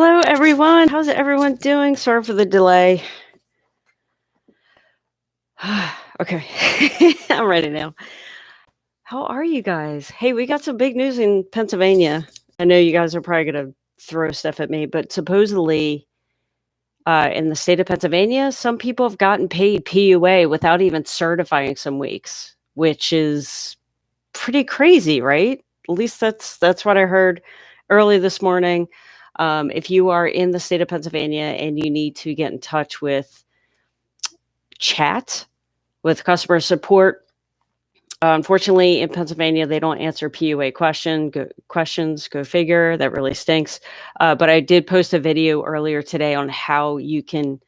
Hello, everyone. How's everyone doing? Sorry for the delay. Okay, I'm ready now. How are you guys? Hey, we got some big news in Pennsylvania. I know you guys are probably going to throw stuff at me, but supposedly in the state of Pennsylvania, some people have gotten paid PUA without even certifying some weeks, which is pretty crazy, right? At least that's what I heard early this morning. If you are in the state of Pennsylvania and you need to get in touch with chat with customer support, unfortunately in Pennsylvania they don't answer PUA questions. Go figure. That really stinks. But I did post a video earlier today on how you can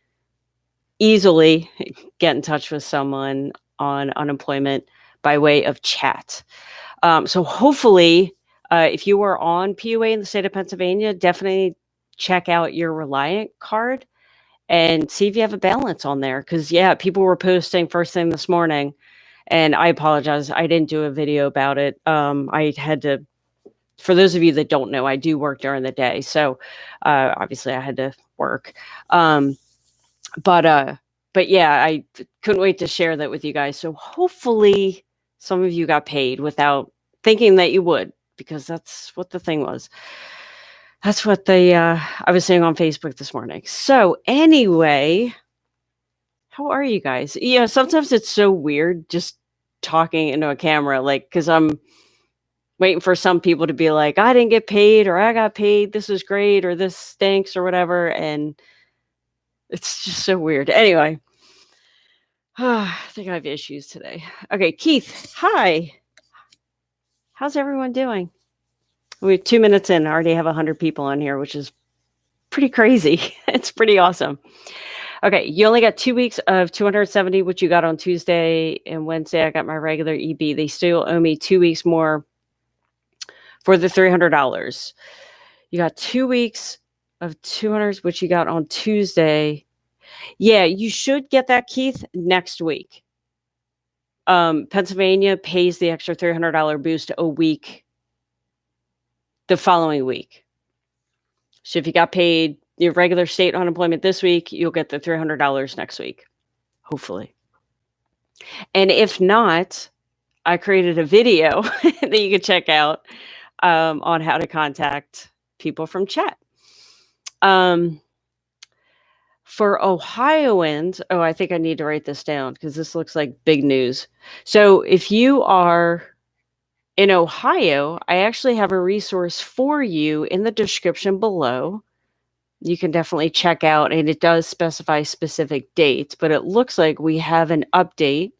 easily get in touch with someone on unemployment by way of chat. So hopefully, if you are on PUA in the state of Pennsylvania, definitely check out your Reliant card and see if you have a balance on there. Because, yeah, people were posting first thing this morning, and I apologize. I didn't do a video about it. I had to, for those of you that don't know, I do work during the day. So obviously I had to work. But yeah, I couldn't wait to share that with you guys. So hopefully some of you got paid without thinking that you would, because that's what the thing was. That's what I was saying on Facebook this morning. So anyway, how are you guys? Yeah, sometimes it's so weird just talking into a camera, like, because I'm waiting for some people to be like, I didn't get paid, or I got paid, this is great, or this stinks, or whatever. And it's just so weird. Anyway, I think I have issues today. Okay, Keith, hi. How's everyone doing? We're 2 minutes in. I already have 100 people on here, which is pretty crazy. It's pretty awesome. Okay, you only got 2 weeks of 270, which you got on Tuesday and Wednesday. I got my regular EB. They still owe me 2 weeks more for the $300. You got 2 weeks of 200, which you got on Tuesday. Yeah, you should get that, Keith, next week. Pennsylvania pays the extra $300 boost a week the following week. So if you got paid your regular state unemployment this week, you'll get the $300 next week, hopefully. And if not, I created a video that you can check out on how to contact people from chat. For Ohioans, I think I need to write this down because this looks like big news. So if you are in Ohio, I actually have a resource for you in the description below. You can definitely check out, and it does specify specific dates, but it looks like we have an update,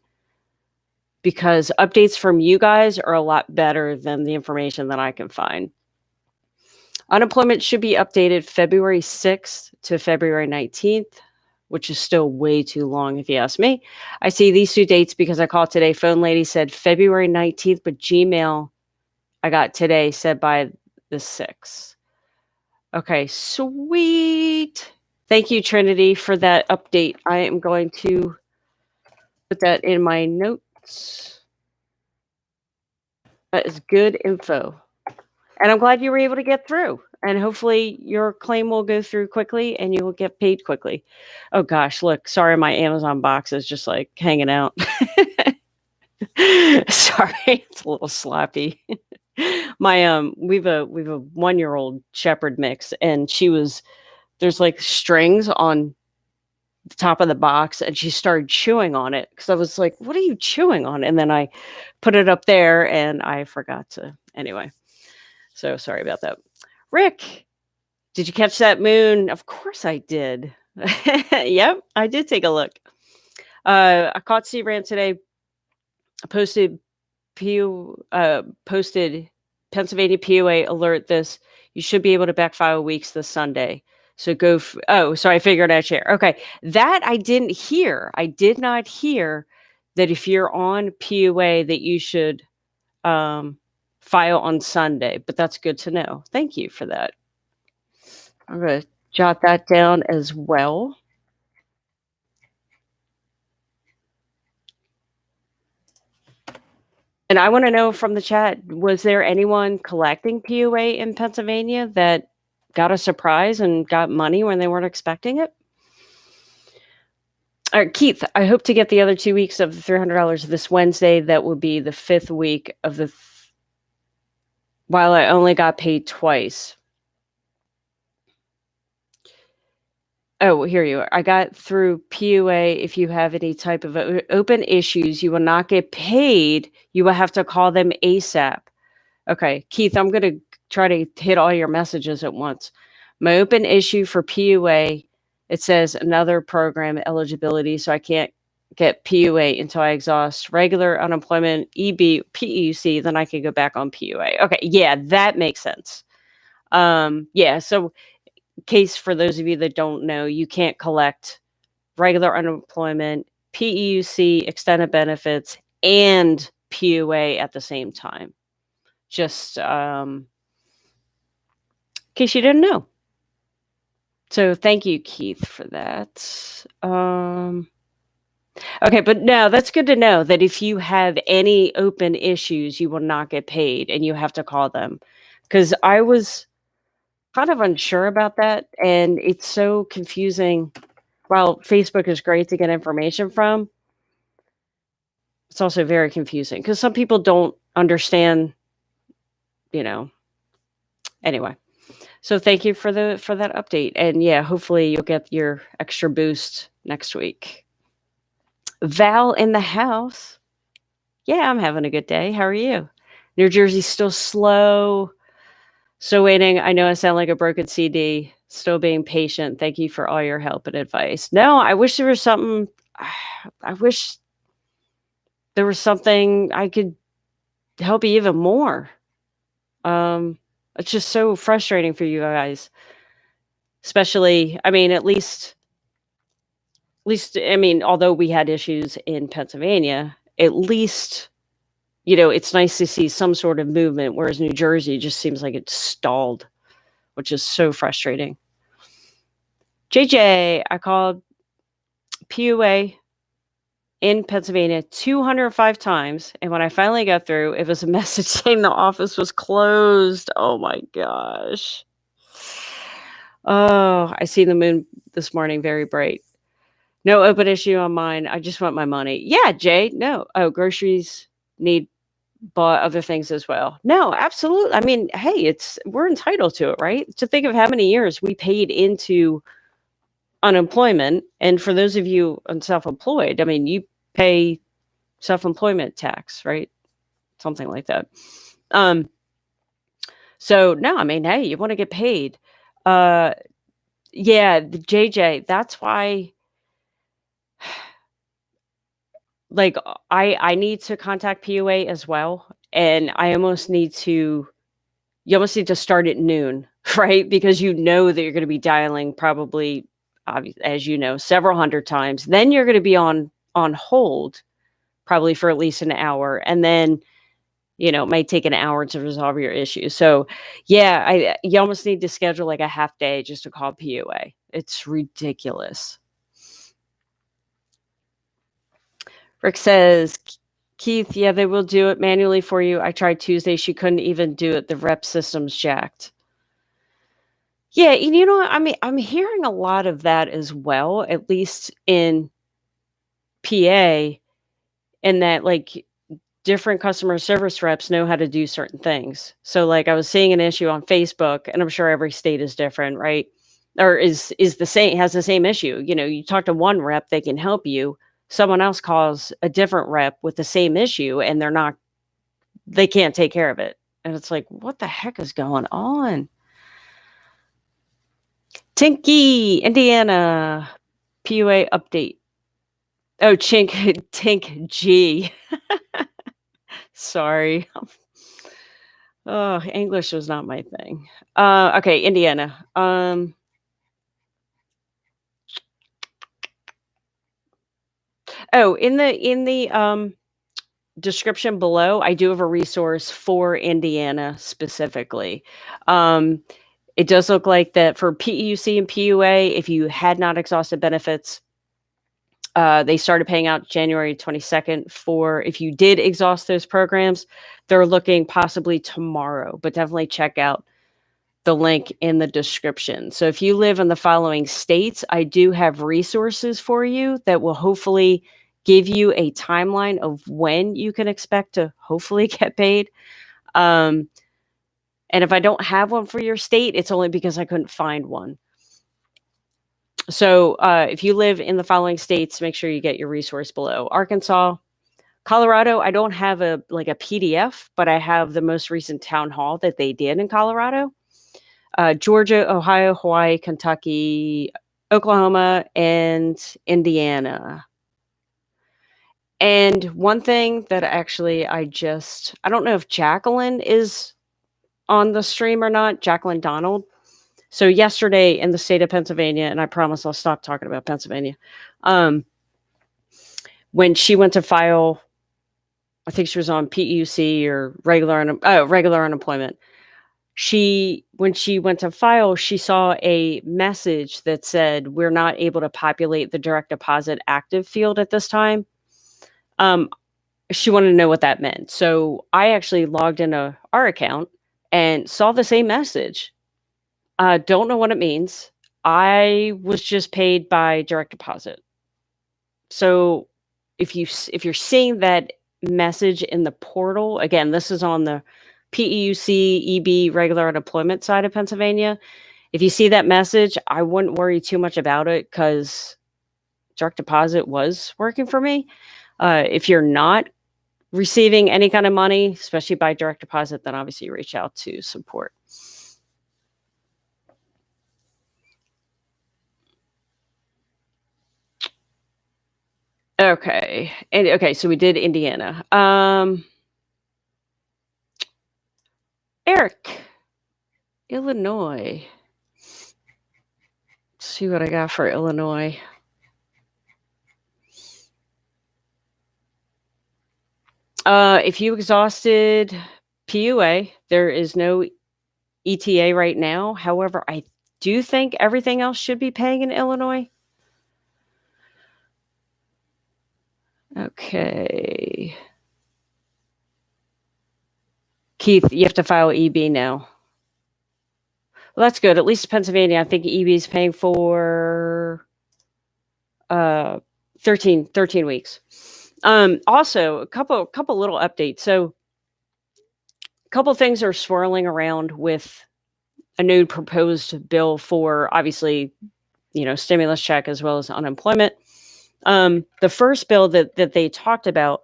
because updates from you guys are a lot better than the information that I can find. Unemployment should be updated February 6th to February 19th, which is still way too long if you ask me. I see these two dates because I called today. Phone lady said February 19th, but Gmail I got today said by the 6th. Okay, sweet. Thank you, Trinity, for that update. I am going to put that in my notes. That is good info. And I'm glad you were able to get through. And hopefully your claim will go through quickly and you will get paid quickly. Oh gosh, look, sorry, my Amazon box is just like hanging out. Sorry, it's a little sloppy. My we've a 1-year-old shepherd mix, and there's like strings on the top of the box, and she started chewing on it because I was like, what are you chewing on? And then I put it up there and I forgot to. Anyway, so sorry about that. Rick, did you catch that moon? Of course I did. Yep, I did take a look. I caught C-Ram today. I posted Pennsylvania PUA alert this. You should be able to backfile weeks this Sunday. So go. So I figured I'd share. Okay, that I didn't hear. I did not hear that if you're on PUA that you should file on Sunday. But that's good to know. Thank you for that. I'm going to jot that down as well. And I want to know from the chat, was there anyone collecting PUA in Pennsylvania that got a surprise and got money when they weren't expecting it. All right, Keith, I hope to get the other 2 weeks of the $300 this Wednesday. That would be the 5th week of the while I only got paid twice. Oh, here you are. I got through PUA. If you have any type of open issues, you will not get paid. You will have to call them ASAP. Okay, Keith, I'm going to try to hit all your messages at once. My open issue for PUA, it says another program eligibility, so I can't get PUA until I exhaust regular unemployment, EB, PEUC, then I can go back on PUA. Okay, yeah, that makes sense. Yeah, so case for those of you that don't know, you can't collect regular unemployment, PEUC, extended benefits, and PUA at the same time. Just in case you didn't know. So thank you, Keith, for that. Okay, but no, that's good to know that if you have any open issues, you will not get paid and you have to call them. Because I was kind of unsure about that, and it's so confusing. While Facebook is great to get information from, it's also very confusing because some people don't understand, you know. Anyway, so thank you for that update, and yeah, hopefully you'll get your extra boost next week. Val in the house. Yeah, I'm having a good day. How are you? New Jersey's still slow. Still waiting. I know I sound like a broken CD. Still being patient. Thank you for all your help and advice. No, I wish there was something. I wish there was something I could help you even more. It's just so frustrating for you guys. Especially, I mean, at least, I mean, although we had issues in Pennsylvania, at least, it's nice to see some sort of movement, whereas New Jersey just seems like it's stalled, which is so frustrating. JJ, I called PUA in Pennsylvania 205 times, and when I finally got through, it was a message saying the office was closed. Oh my gosh. Oh, I see the moon this morning, very bright. No open issue on mine. I just want my money. Yeah, Jay. No. Oh, groceries need bought other things as well. No, absolutely. I mean, hey, we're entitled to it, right? To think of how many years we paid into unemployment, and for those of you self-employed, I mean, you pay self-employment tax, right? Something like that. So no, I mean, hey, you want to get paid. Yeah, the JJ, that's why, like, I need to contact PUA as well, and you almost need to start at noon, right? Because that you're going to be dialing probably, as you know, several hundred times. Then you're going to be on hold probably for at least an hour, and then it might take an hour to resolve your issue. So yeah, you almost need to schedule like a half day just to call PUA. It's ridiculous. Rick says, Keith, yeah, they will do it manually for you. I tried Tuesday. She couldn't even do it. The rep system's jacked. Yeah, I mean, I'm hearing a lot of that as well, at least in PA, in that, like, different customer service reps know how to do certain things. So, like, I was seeing an issue on Facebook, and I'm sure every state is different, right? Or has the same issue. You talk to one rep, they can help you. Someone else calls a different rep with the same issue, and they can't take care of it. And it's like, what the heck is going on? Tinky, Indiana, PUA update. Oh, Tink G. Sorry. Oh, English was not my thing. Okay, Indiana. Oh, in the description below, I do have a resource for Indiana specifically. It does look like that for PEUC and PUA, if you had not exhausted benefits, they started paying out January 22nd. For if you did exhaust those programs, they're looking possibly tomorrow, but definitely check out the link in the description. So if you live in the following states, I do have resources for you that will hopefully give you a timeline of when you can expect to hopefully get paid. And if I don't have one for your state, it's only because I couldn't find one. So if you live in the following states, make sure you get your resource below. Arkansas, Colorado, I don't have a PDF, but I have the most recent town hall that they did in Colorado. Georgia, Ohio, Hawaii, Kentucky, Oklahoma, and Indiana. And one thing that actually I don't know if Jacqueline is on the stream or not, Jacqueline Donald. So yesterday in the state of Pennsylvania, and I promise I'll stop talking about Pennsylvania, when she went to file, I think she was on PEUC or regular unemployment. When she went to file, she saw a message that said, "We're not able to populate the direct deposit active field at this time." She wanted to know what that meant. So I actually logged into our account and saw the same message. Don't know what it means. I was just paid by direct deposit. So if you're seeing that message in the portal, again, this is on the PEUC EB regular unemployment side of Pennsylvania. If you see that message, I wouldn't worry too much about it because direct deposit was working for me. If you're not receiving any kind of money, especially by direct deposit, then obviously you reach out to support. Okay. So we did Indiana. Eric, Illinois. Let's see what I got for Illinois. If you exhausted PUA, there is no ETA right now. However, I do think everything else should be paying in Illinois. Okay. Keith, you have to file EB now. Well, that's good. At least Pennsylvania, I think EB is paying for 13 weeks. Also, a couple little updates. So a couple things are swirling around with a new proposed bill for, obviously, stimulus check as well as unemployment. The first bill that they talked about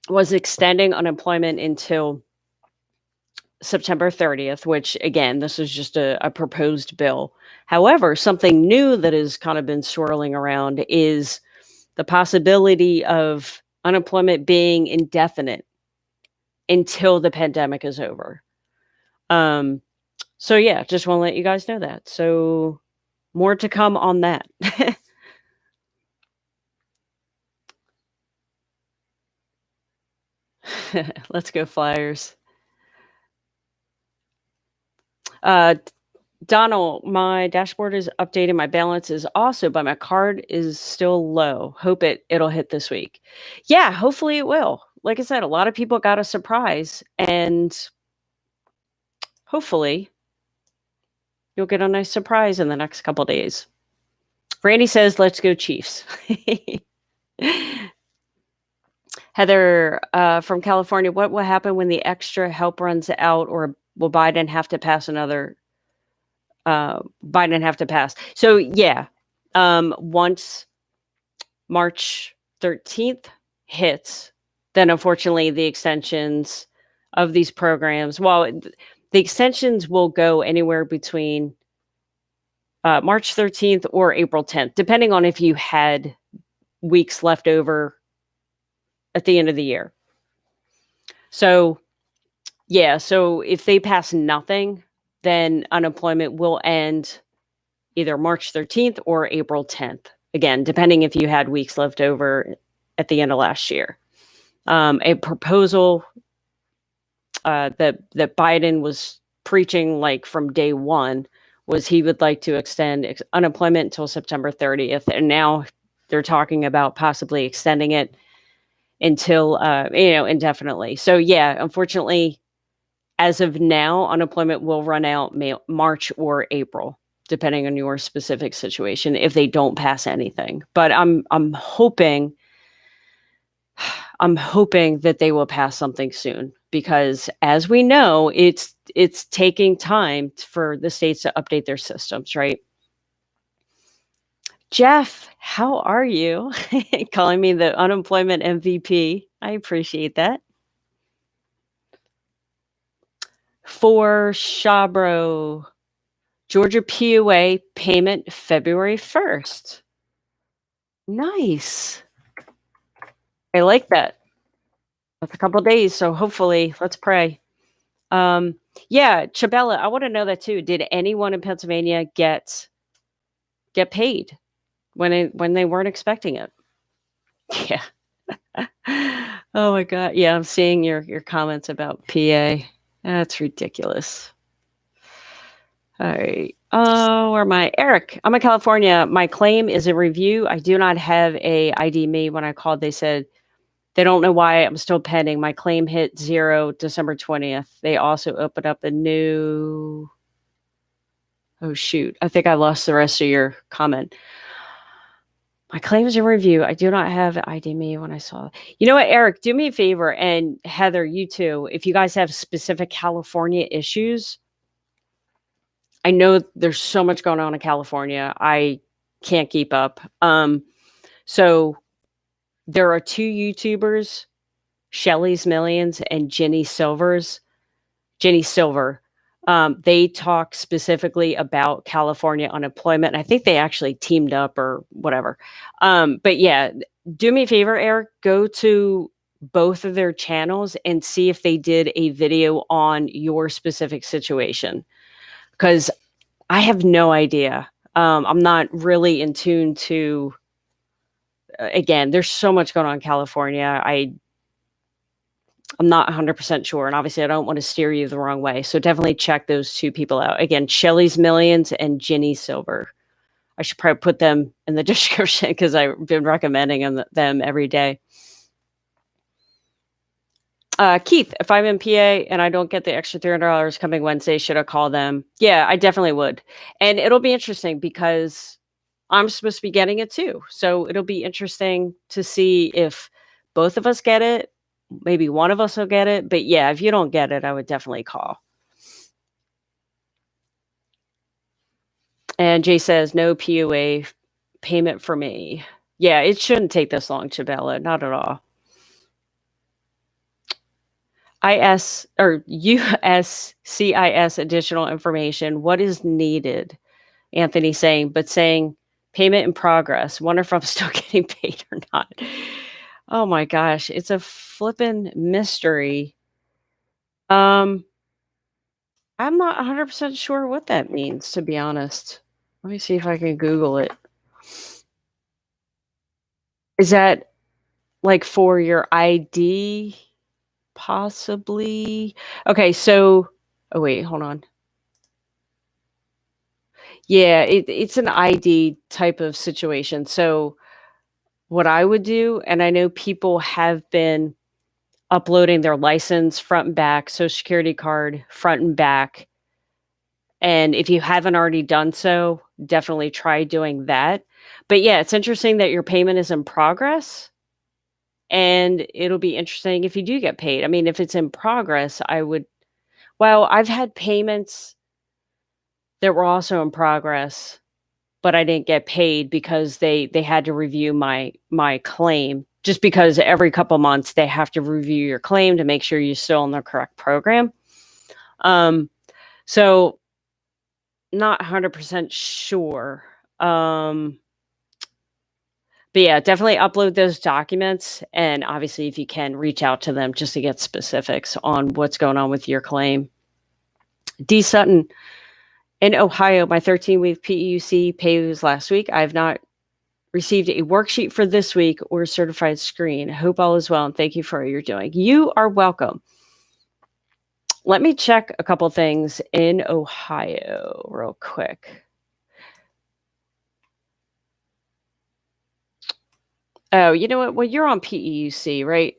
was extending unemployment until September 30th, which, again, this is just a proposed bill. However, something new that has kind of been swirling around is the possibility of unemployment being indefinite until the pandemic is over. So yeah, just want to let you guys know that. So more to come on that. Let's go Flyers. Donald, my dashboard is updated. My balance is also, but my card is still low. Hope it'll hit this week. Yeah, hopefully it will. Like I said, a lot of people got a surprise, and hopefully you'll get a nice surprise in the next couple days. Randy says, "Let's go Chiefs." Heather from California, what will happen when the extra help runs out, or will Biden have to pass another? Biden have to pass. So yeah, once March 13th hits, then unfortunately the extensions of these programs, the extensions will go anywhere between March 13th or April 10th, depending on if you had weeks left over at the end of the year. So yeah, so if they pass nothing, then unemployment will end either March 13th or April 10th. Again, depending if you had weeks left over at the end of last year. A proposal that Biden was preaching from day one was he would like to extend unemployment until September 30th. And now they're talking about possibly extending it until, indefinitely. So yeah, unfortunately, as of now, unemployment will run out March or April, depending on your specific situation, if they don't pass anything. But I'm hoping that they will pass something soon, because as we know, it's taking time for the states to update their systems, right? Jeff, how are you? Calling me the unemployment MVP. I appreciate that. For Shabro, Georgia PUA payment February 1st. Nice. I like that. That's a couple days, so hopefully, let's pray. Yeah, Chabella, I want to know that too. Did anyone in Pennsylvania get paid when they weren't expecting it? Yeah. Oh my God. Yeah, I'm seeing your comments about PA. That's ridiculous. All right. Oh, where am I? Eric, I'm in California. My claim is a review. I do not have a ID me. When I called, they said they don't know why I'm still pending. My claim hit 0 December 20th. They also opened up a new. Oh, shoot. I think I lost the rest of your comment. My claim is in review. I do not have ID me when I saw it. You know what, Eric, do me a favor, and Heather, you too. If you guys have specific California issues, I know there's so much going on in California. I can't keep up. So there are two YouTubers, Shelly's Millions and Jenny Silver. They talk specifically about California unemployment. And I think they actually teamed up or whatever. But yeah, do me a favor, Eric, go to both of their channels and see if they did a video on your specific situation. Because I have no idea. I'm not really in tune to, again, there's so much going on in California. I'm not 100% sure. And obviously, I don't want to steer you the wrong way. So definitely check those two people out. Again, Shelly's Millions and Jenny Silver. I should probably put them in the description because I've been recommending them every day. Keith, if I'm in PA and I don't get the extra $300 coming Wednesday, should I call them? Yeah, I definitely would. And it'll be interesting because I'm supposed to be getting it too. So it'll be interesting to see if both of us get it. Maybe one of us will get it. But yeah, if you don't get it, I would definitely call. And Jay says, no PUA payment for me. Yeah, it shouldn't take this long, Chabella. Not at all. IS or USCIS additional information. What is needed? Anthony saying, but saying payment in progress. Wonder if I'm still getting paid or not. Oh my gosh, it's a flippin' mystery. I'm not 100% sure what that means, to be honest. Let me see if I can Google it. Is that like for your ID? Possibly. Okay, so oh wait, hold on. Yeah, it's an ID type of situation. So what I would do, and I know people have been uploading their license front and back, social security card front and back. And if you haven't already done so, definitely try doing that. But yeah, it's interesting that your payment is in progress. And it'll be interesting if you do get paid. I mean, if it's in progress, I've had payments that were also in progress, but I didn't get paid because they had to review my claim. Just because every couple months they have to review your claim to make sure you're still in the correct program. So not 100% sure. But yeah, definitely upload those documents. And obviously, if you can, reach out to them just to get specifics on what's going on with your claim. D. Sutton, in Ohio, my 13-week PEUC pay was last week. I have not received a worksheet for this week or a certified screen. Hope all is well, and thank you for all you're doing. You are welcome. Let me check a couple things in Ohio real quick. Oh, you know what? Well, you're on PEUC, right?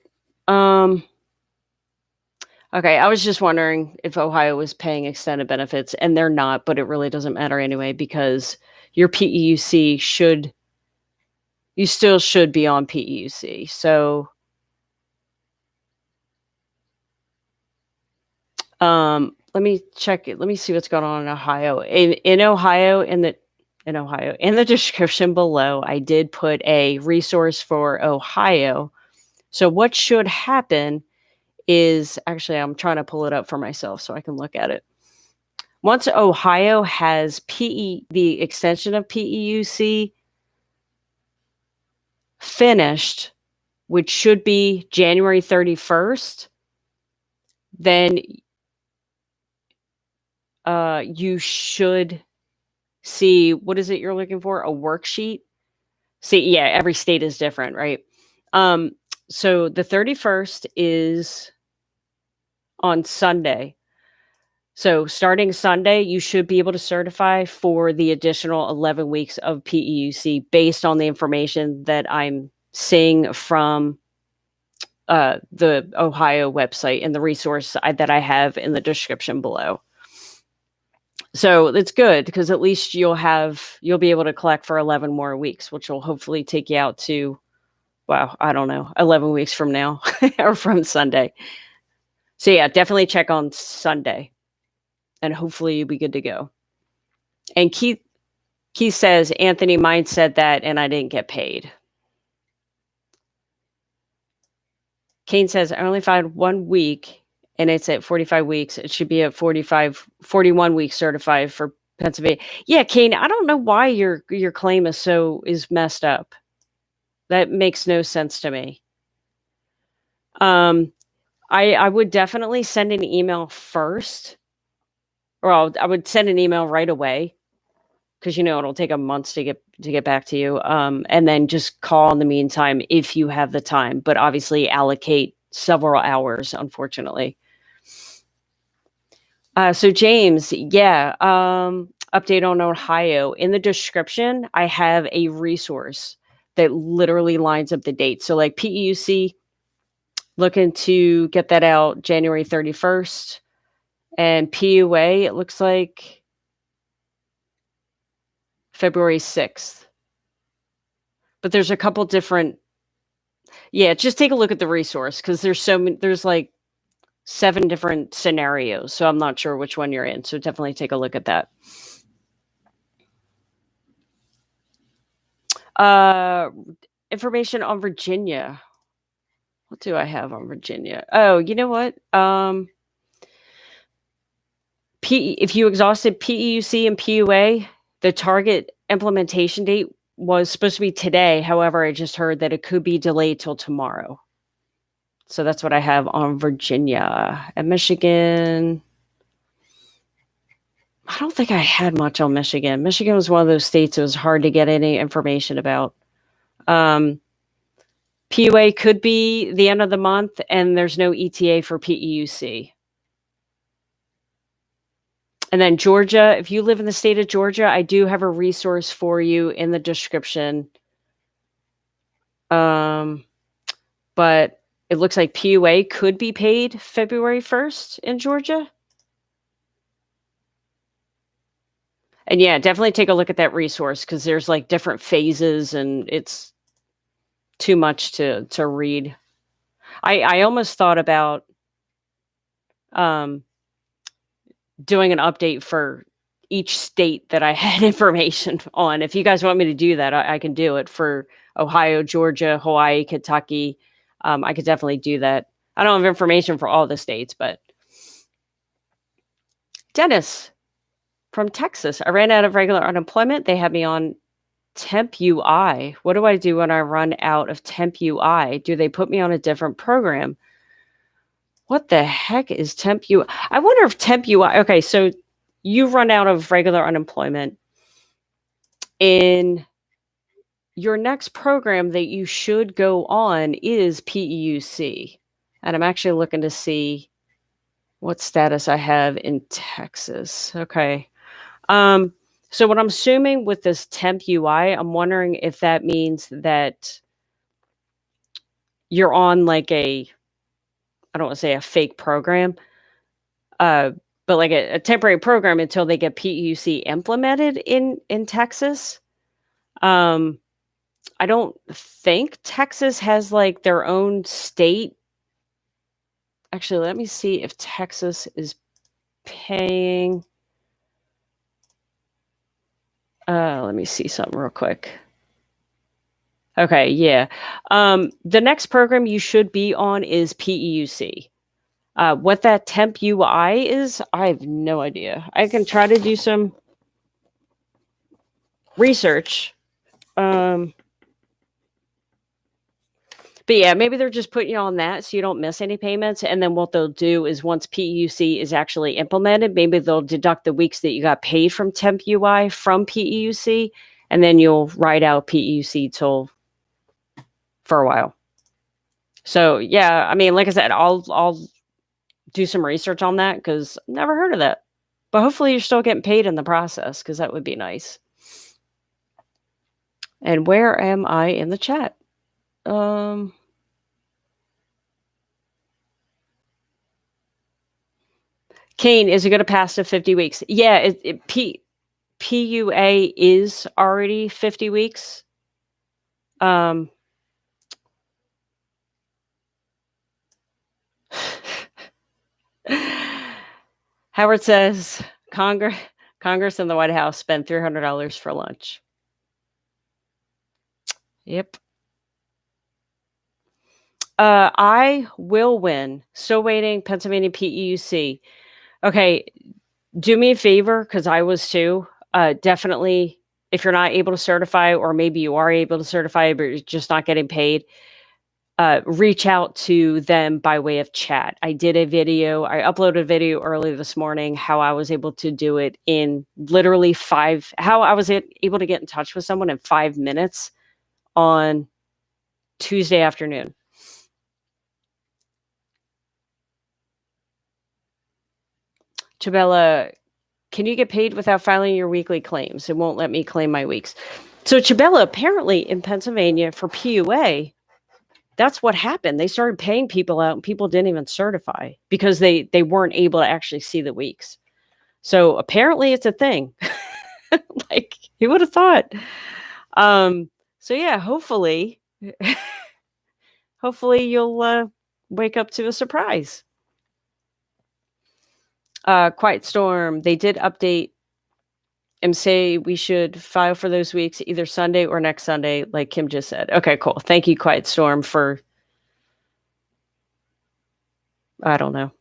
Okay, I was just wondering if Ohio was paying extended benefits, and they're not, but it really doesn't matter anyway because your PEUC should you still should be on PEUC. So, let me check it. Let me see what's going on in Ohio. In Ohio, in the description below, I did put a resource for Ohio. So what should happen is actually I'm trying to pull it up for myself so I can look at it. Once Ohio has the extension of PEUC finished, which should be January 31st, then you should see, what is it you're looking for? A worksheet? See, yeah, every state is different, right? So the 31st is on Sunday. So starting Sunday, you should be able to certify for the additional 11 weeks of PEUC based on the information that I'm seeing from the Ohio website and the resource that I have in the description below. So it's good because at least you'll be able to collect for 11 more weeks, which will hopefully take you out to, wow, I don't know, 11 weeks from now or from Sunday. So yeah, definitely check on Sunday and hopefully you'll be good to go. And Keith says, Anthony, mine said that and I didn't get paid. Kane says, I only found 1 week and it's at 45 weeks. It should be at 41 weeks certified for Pennsylvania. Yeah, Kane, I don't know why your claim is messed up. That makes no sense to me. I would definitely send an email first, or I would send an email right away because it'll take a month to get back to you. And then just call in the meantime if you have the time, but obviously allocate several hours, unfortunately. So James, yeah, update on Ohio. In the description, I have a resource that literally lines up the dates. So like PEUC, looking to get that out January 31st. And PUA, it looks like February 6th. But there's a couple different, yeah, just take a look at the resource because there's like 7 different scenarios. So I'm not sure which one you're in. So definitely take a look at that. Information on Virginia. What do I have on Virginia? Oh, you know what? If you exhausted PEUC and PUA, the target implementation date was supposed to be today. However, I just heard that it could be delayed till tomorrow. So that's what I have on Virginia. And Michigan, I don't think I had much on Michigan. Michigan was one of those states it was hard to get any information about. PUA could be the end of the month, and there's no ETA for PEUC. And then Georgia, if you live in the state of Georgia, I do have a resource for you in the description. But it looks like PUA could be paid February 1st in Georgia. And yeah, definitely take a look at that resource because there's like different phases and it's too much to read. I almost thought about doing an update for each state that I had information on. If you guys want me to do that, I can do it for Ohio, Georgia, Hawaii, Kentucky. I could definitely do that. I don't have information for all the states, but Dennis from Texas. I ran out of regular unemployment. They had me on temp UI. What do I do when I run out of temp UI? Do they put me on a different program? What the heck is temp UI? I wonder if temp UI, okay, so you run out of regular unemployment. In your next program that you should go on is PEUC. And I'm actually looking to see what status I have in Texas. Okay. So what I'm assuming with this temp UI, I'm wondering if that means that you're on like a I don't want to say a fake program, but like a temporary program until they get PEUC implemented in Texas. I don't think Texas has like their own state. Actually, let me see if Texas is paying. Let me see something real quick. Okay, yeah. The next program you should be on is PEUC. What that temp UI is, I have no idea. I can try to do some research. But yeah, maybe they're just putting you on that so you don't miss any payments. And then what they'll do is once PEUC is actually implemented, maybe they'll deduct the weeks that you got paid from temp UI from PEUC, and then you'll ride out PEUC till for a while. So yeah, I mean, like I said, I'll do some research on that because I've never heard of that. But hopefully you're still getting paid in the process because that would be nice. And where am I in the chat? Kane, is it going to pass to 50 weeks? Yeah, PUA is already 50 weeks. Howard says Congress and the White House spent $300 for lunch. Yep. I will win. Still waiting. Pennsylvania PEUC. Okay, do me a favor because I was too. Definitely, if you're not able to certify, or maybe you are able to certify, but you're just not getting paid, reach out to them by way of chat. I did a video. I uploaded a video early this morning how I was able to do it in literally how I was able to get in touch with someone in 5 minutes on Tuesday afternoon. Chabella, can you get paid without filing your weekly claims? It won't let me claim my weeks. So Chabella, apparently in Pennsylvania for PUA, that's what happened. They started paying people out and people didn't even certify because they weren't able to actually see the weeks. So apparently it's a thing. Like, who would have thought? So yeah, hopefully you'll wake up to a surprise. Quiet Storm, they did update and say we should file for those weeks either Sunday or next Sunday, like Kim just said. Okay, cool. Thank you, Quiet Storm, for, I don't know.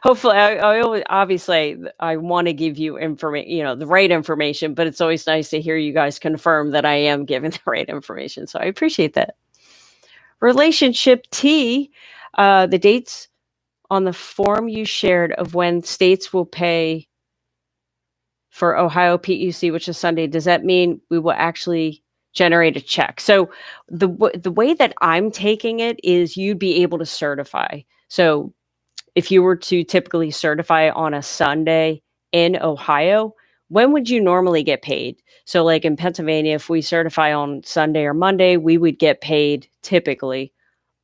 Hopefully, obviously, I want to give you information, the right information, but it's always nice to hear you guys confirm that I am giving the right information. So I appreciate that. Relationship T, the dates on the form you shared of when states will pay for Ohio PEUC, which is Sunday, does that mean we will actually generate a check? So the way that I'm taking it is you'd be able to certify. So if you were to typically certify on a Sunday in Ohio, when would you normally get paid? So like in Pennsylvania, if we certify on Sunday or Monday, we would get paid typically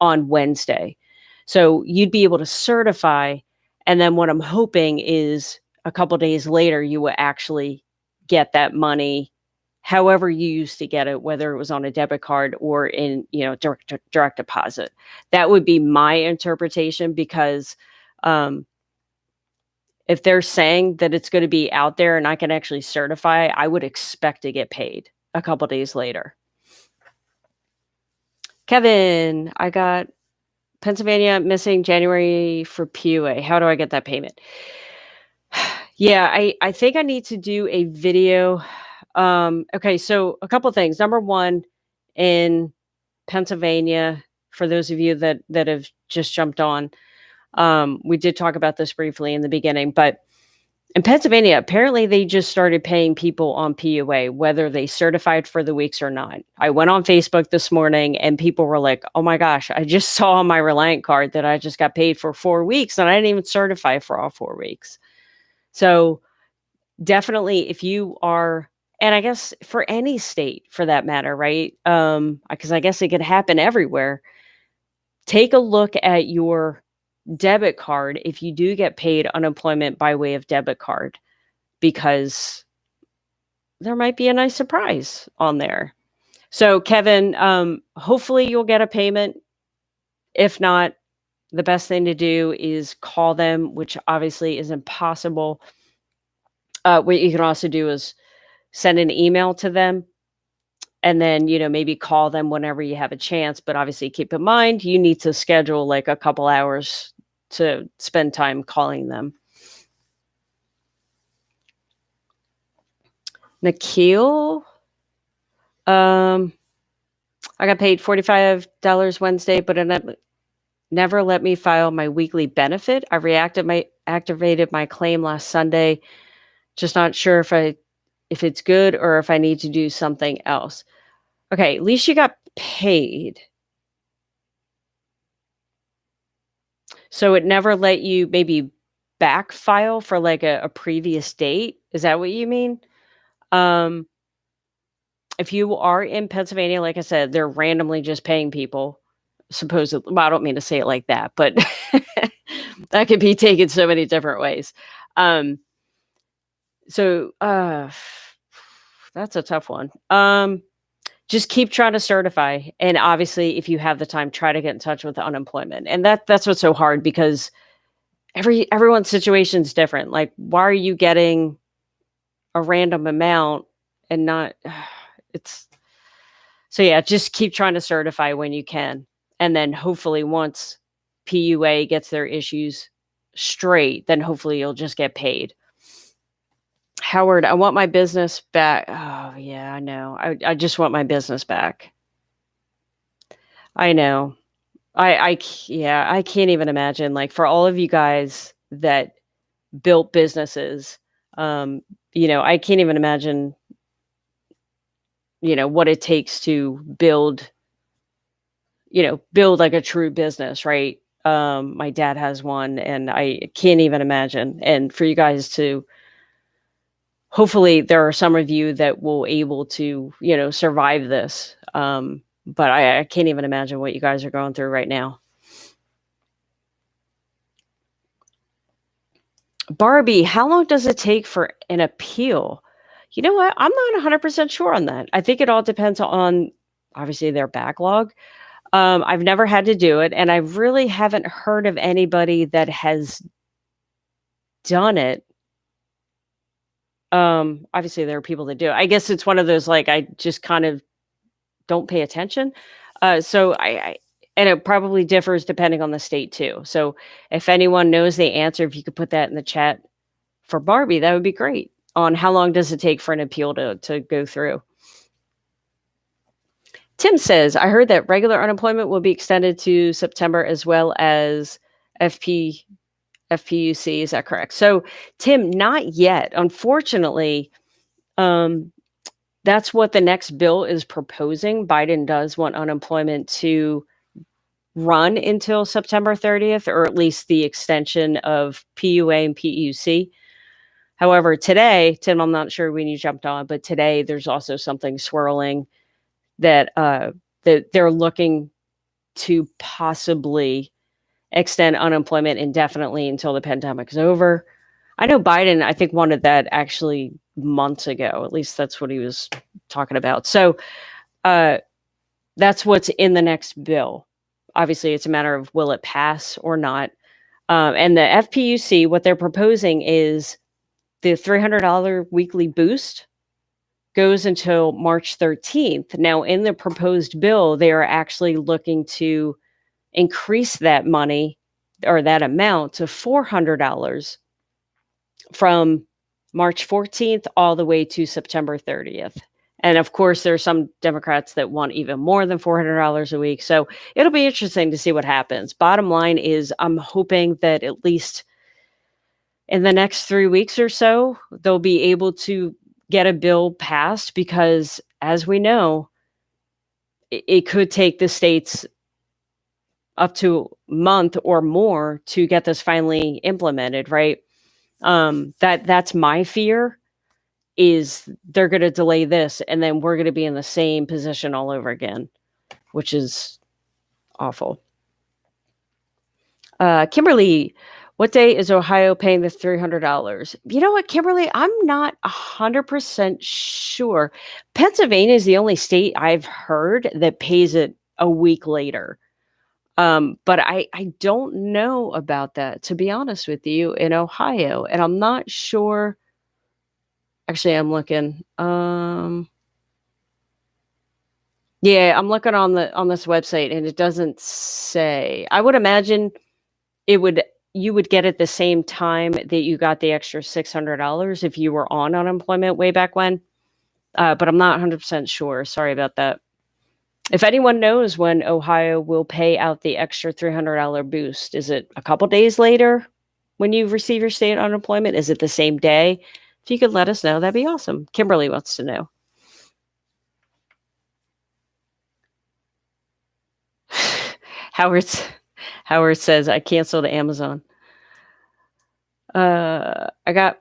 on Wednesday. So you'd be able to certify. And then what I'm hoping is a couple days later, you will actually get that money however you used to get it, whether it was on a debit card or in, direct deposit. That would be my interpretation because if they're saying that it's going to be out there and I can actually certify, I would expect to get paid a couple days later. Kevin, I got Pennsylvania missing January for PUA. How do I get that payment? Yeah, I think I need to do a video. Okay, so a couple of things. Number one, in Pennsylvania, for those of you that have just jumped on, we did talk about this briefly in the beginning, but in Pennsylvania, apparently they just started paying people on PUA, whether they certified for the weeks or not. I went on Facebook this morning and people were like, oh my gosh, I just saw on my Reliant card that I just got paid for 4 weeks and I didn't even certify for all 4 weeks. So definitely if you are, and I guess for any state for that matter, right? Because I guess it could happen everywhere. take a look at your debit card if you do get paid unemployment by way of debit card, because there might be a nice surprise on there. So, Kevin, hopefully you'll get a payment. If not, the best thing to do is call them, which obviously is impossible. What you can also do is send an email to them, and then, maybe call them whenever you have a chance. But obviously, keep in mind, you need to schedule like a couple hours to spend time calling them. Nikhil, I got paid $45 Wednesday, but it never let me file my weekly benefit. I activated my claim last Sunday. Just not sure if it's good or if I need to do something else. Okay, at least you got paid. So it never let you maybe back file for like a previous date. Is that what you mean? If you are in Pennsylvania, like I said, they're randomly just paying people. Supposedly, well, I don't mean to say it like that, but that could be taken so many different ways. So that's a tough one. Just keep trying to certify, and obviously, if you have the time, try to get in touch with the unemployment. And that's what's so hard, because everyone's situation is different. Like, why are you getting a random amount and not? It's so yeah. Just keep trying to certify when you can, and then hopefully once PUA gets their issues straight, then hopefully you'll just get paid. Howard, I want my business back. Oh yeah, I know. I just want my business back. I know. Yeah, I can't even imagine, like, for all of you guys that built businesses, I can't even imagine, what it takes to build like a true business, right? My dad has one, and I can't even imagine. And for you guys to, hopefully there are some of you that will able to, survive this. But I can't even imagine what you guys are going through right now. Barbie, how long does it take for an appeal? You know what? I'm not 100% sure on that. I think it all depends on, obviously, their backlog. I've never had to do it, and I really haven't heard of anybody that has done it. Obviously, there are people that do. I guess it's one of those, like, I just kind of don't pay attention. So and it probably differs depending on the state too. So if anyone knows the answer, if you could put that in the chat for Barbie, that would be great. On how long does it take for an appeal to go through? Tim says, I heard that regular unemployment will be extended to September as well as FPUC. Is that correct? So, Tim, not yet. Unfortunately, that's what the next bill is proposing. Biden does want unemployment to run until September 30th, or at least the extension of PUA and PEUC. However, today, Tim, I'm not sure when you jumped on, but today there's also something swirling that that they're looking to possibly extend unemployment indefinitely until the pandemic is over. I know Biden, I think, wanted that actually months ago. At least that's what he was talking about. So that's what's in the next bill. Obviously, it's a matter of will it pass or not. And the FPUC, what they're proposing is the $300 weekly boost goes until March 13th. Now, in the proposed bill, they are actually looking to increase that money or that amount to $400 from March 14th all the way to September 30th. And of course, there are some Democrats that want even more than $400 a week. So it'll be interesting to see what happens. Bottom line is, I'm hoping that at least in the next 3 weeks or so, they'll be able to get a bill passed, because as we know, it could take the states up to a month or more to get this finally implemented, right? That's my fear, is they're going to delay this, and then we're going to be in the same position all over again, which is awful. Kimberly, what day is Ohio paying the $300? You know what, Kimberly? I'm not 100% sure. Pennsylvania is the only state I've heard that pays it a week later. But I don't know about that, to be honest with you, in Ohio. And I'm not sure. Actually, I'm looking. Yeah, I'm looking on this website and it doesn't say. I would imagine it would you would get it the same time that you got the extra $600 if you were on unemployment way back when. But I'm not 100% sure. Sorry about that. If anyone knows when Ohio will pay out the extra $300 boost, is it a couple days later when you receive your state unemployment? Is it the same day? If you could let us know, that'd be awesome. Kimberly wants to know. Howard says, I canceled Amazon. I got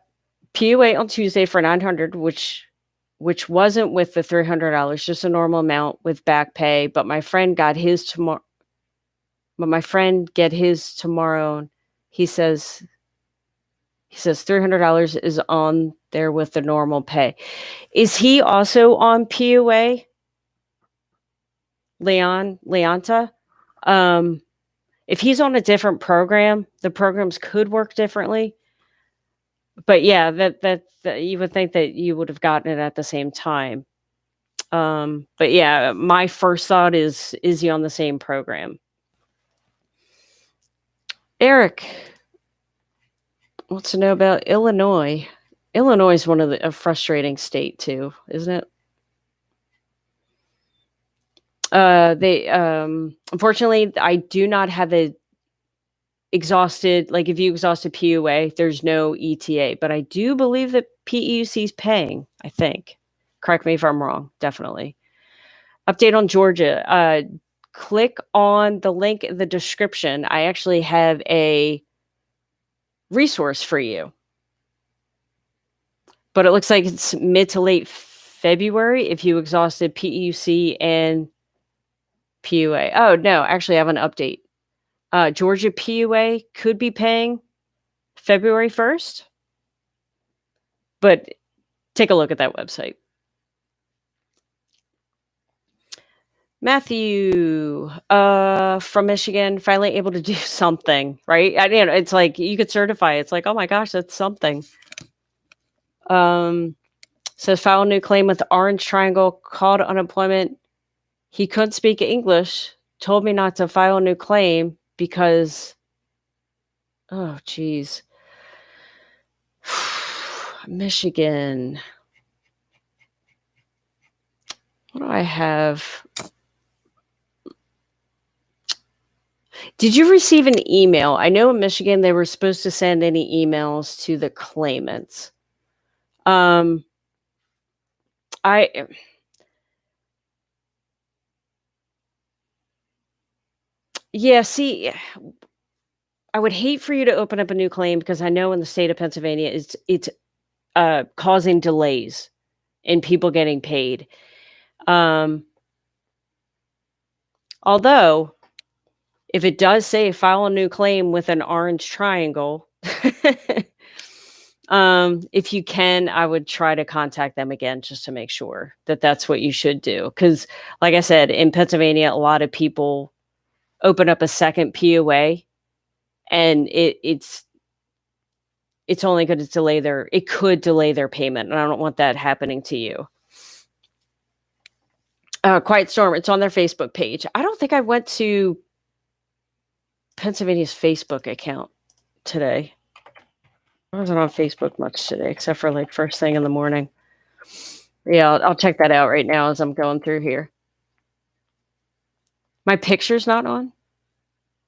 PUA on Tuesday for $900, which wasn't with the $300, just a normal amount with back pay. But my friend got his tomorrow. But my friend get his tomorrow. He says $300 is on there with the normal pay. Is he also on PUA? Leonta? If he's on a different program, the programs could work differently. But yeah, that you would think that you would have gotten it at the same time. But yeah, my first thought is he on the same program? Eric wants to know about Illinois. Illinois is a frustrating state too, isn't it? They unfortunately, I do not have a exhausted, like if you exhausted PUA, there's no ETA, but I do believe that PEUC is paying, I think. Correct me if I'm wrong, definitely. Update on Georgia. Click on the link in the description. I actually have a resource for you. But it looks like it's mid to late February if you exhausted PEUC and PUA. Oh, no, actually I have an update. Georgia PUA could be paying February 1st, but take a look at that website. Matthew from Michigan, finally able to do something, right? It's like you could certify. It's like, oh my gosh, that's something. Says file a new claim with the orange triangle, called unemployment. He couldn't speak English, told me not to file a new claim because, oh, geez. Michigan. What do I have? Did you receive an email? I know in Michigan they were supposed to send any emails to the claimants. See, I would hate for you to open up a new claim because I know in the state of Pennsylvania it's causing delays in people getting paid. Although, if it does say file a new claim with an orange triangle, if you can, I would try to contact them again just to make sure that that's what you should do. Because, like I said, in Pennsylvania, a lot of people open up a second PUA, and it's only going to delay it could delay their payment, and I don't want that happening to you. Quiet Storm, it's on their Facebook page. I don't think I went to Pennsylvania's Facebook account today. I wasn't on Facebook much today, except for like first thing in the morning. Yeah, I'll check that out right now as I'm going through here. My picture's not on.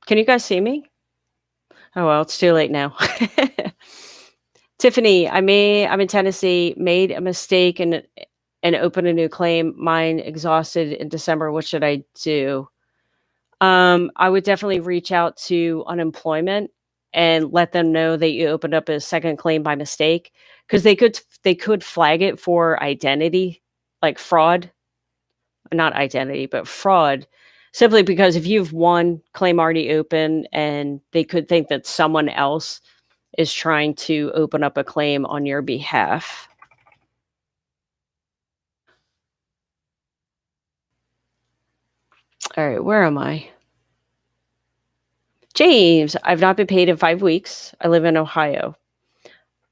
Can you guys see me? Oh, well, it's too late now. Tiffany, I'm in Tennessee, made a mistake and opened a new claim. Mine exhausted in December. What should I do? I would definitely reach out to unemployment and let them know that you opened up a second claim by mistake, because they could flag it for identity, like fraud. Not identity, but fraud. Simply because if you have one claim already open and they could think that someone else is trying to open up a claim on your behalf. All right, where am I? James, I've not been paid in 5 weeks. I live in Ohio.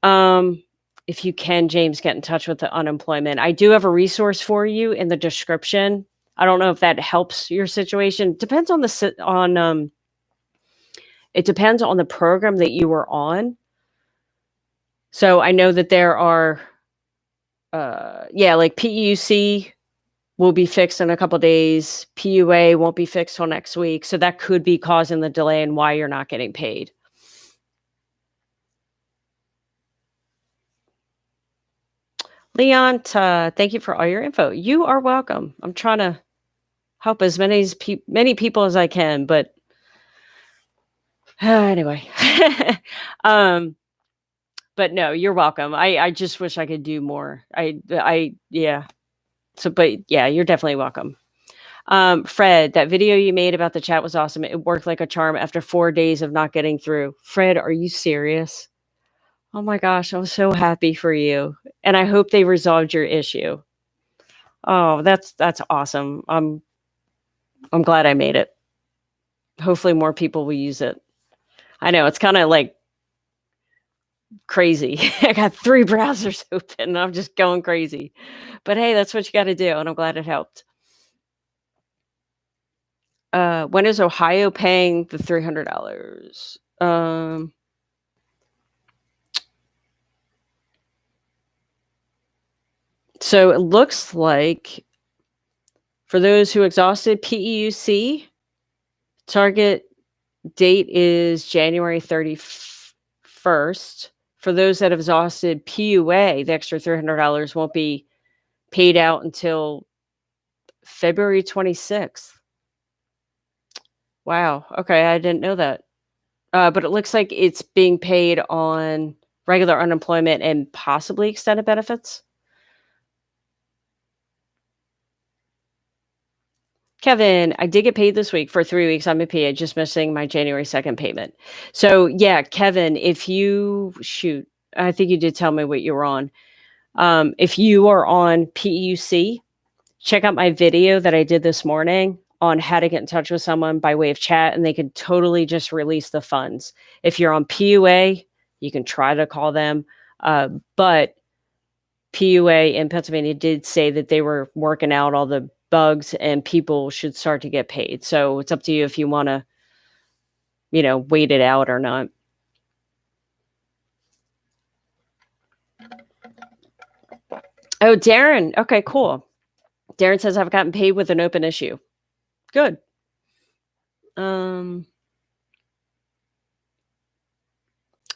If you can, James, get in touch with the unemployment. I do have a resource for you in the description. I don't know if that helps your situation. Depends on it depends on the program that you were on. So I know that there are like PEUC will be fixed in a couple days. PUA won't be fixed till next week. So that could be causing the delay and why you're not getting paid. Leon, thank you for all your info. You are welcome. I'm trying to help as many people as I can, but anyway. But no, you're welcome. I just wish I could do more. Yeah. So, but yeah, you're definitely welcome. Fred, that video you made about the chat was awesome. It worked like a charm after 4 days of not getting through. Fred, are you serious? Oh my gosh, I'm so happy for you. And I hope they resolved your issue. Oh, that's awesome. I'm glad I made it. Hopefully more people will use it. I know it's kind of like crazy. I got 3 browsers open and I'm just going crazy. But hey, that's what you got to do and I'm glad it helped. When is Ohio paying the $300? So it looks like for those who exhausted PEUC, target date is January 31st. For those that have exhausted PUA, the extra $300 won't be paid out until February 26th. Wow. Okay, I didn't know that. But it looks like it's being paid on regular unemployment and possibly extended benefits. Kevin, I did get paid this week for 3 weeks. I'm a PA, just missing my January 2nd payment. So yeah, Kevin, if you I think you did tell me what you were on. If you are on PEUC, check out my video that I did this morning on how to get in touch with someone by way of chat, and they can totally just release the funds. If you're on PUA, you can try to call them. But PUA in Pennsylvania did say that they were working out all the bugs and people should start to get paid. So it's up to you if you want to, wait it out or not. Oh, Darren. Okay, cool. Darren says I've gotten paid with an open issue. Good.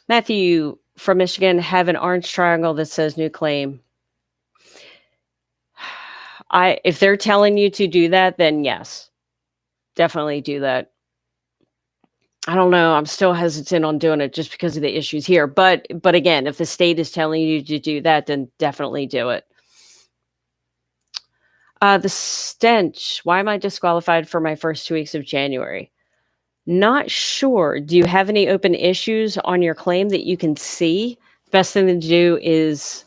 Matthew from Michigan have an orange triangle that says new claim. If they're telling you to do that, then yes, definitely do that. I don't know. I'm still hesitant on doing it just because of the issues here. But again, if the state is telling you to do that, then definitely do it. The stench. Why am I disqualified for my first 2 weeks of January? Not sure. Do you have any open issues on your claim that you can see? Best thing to do is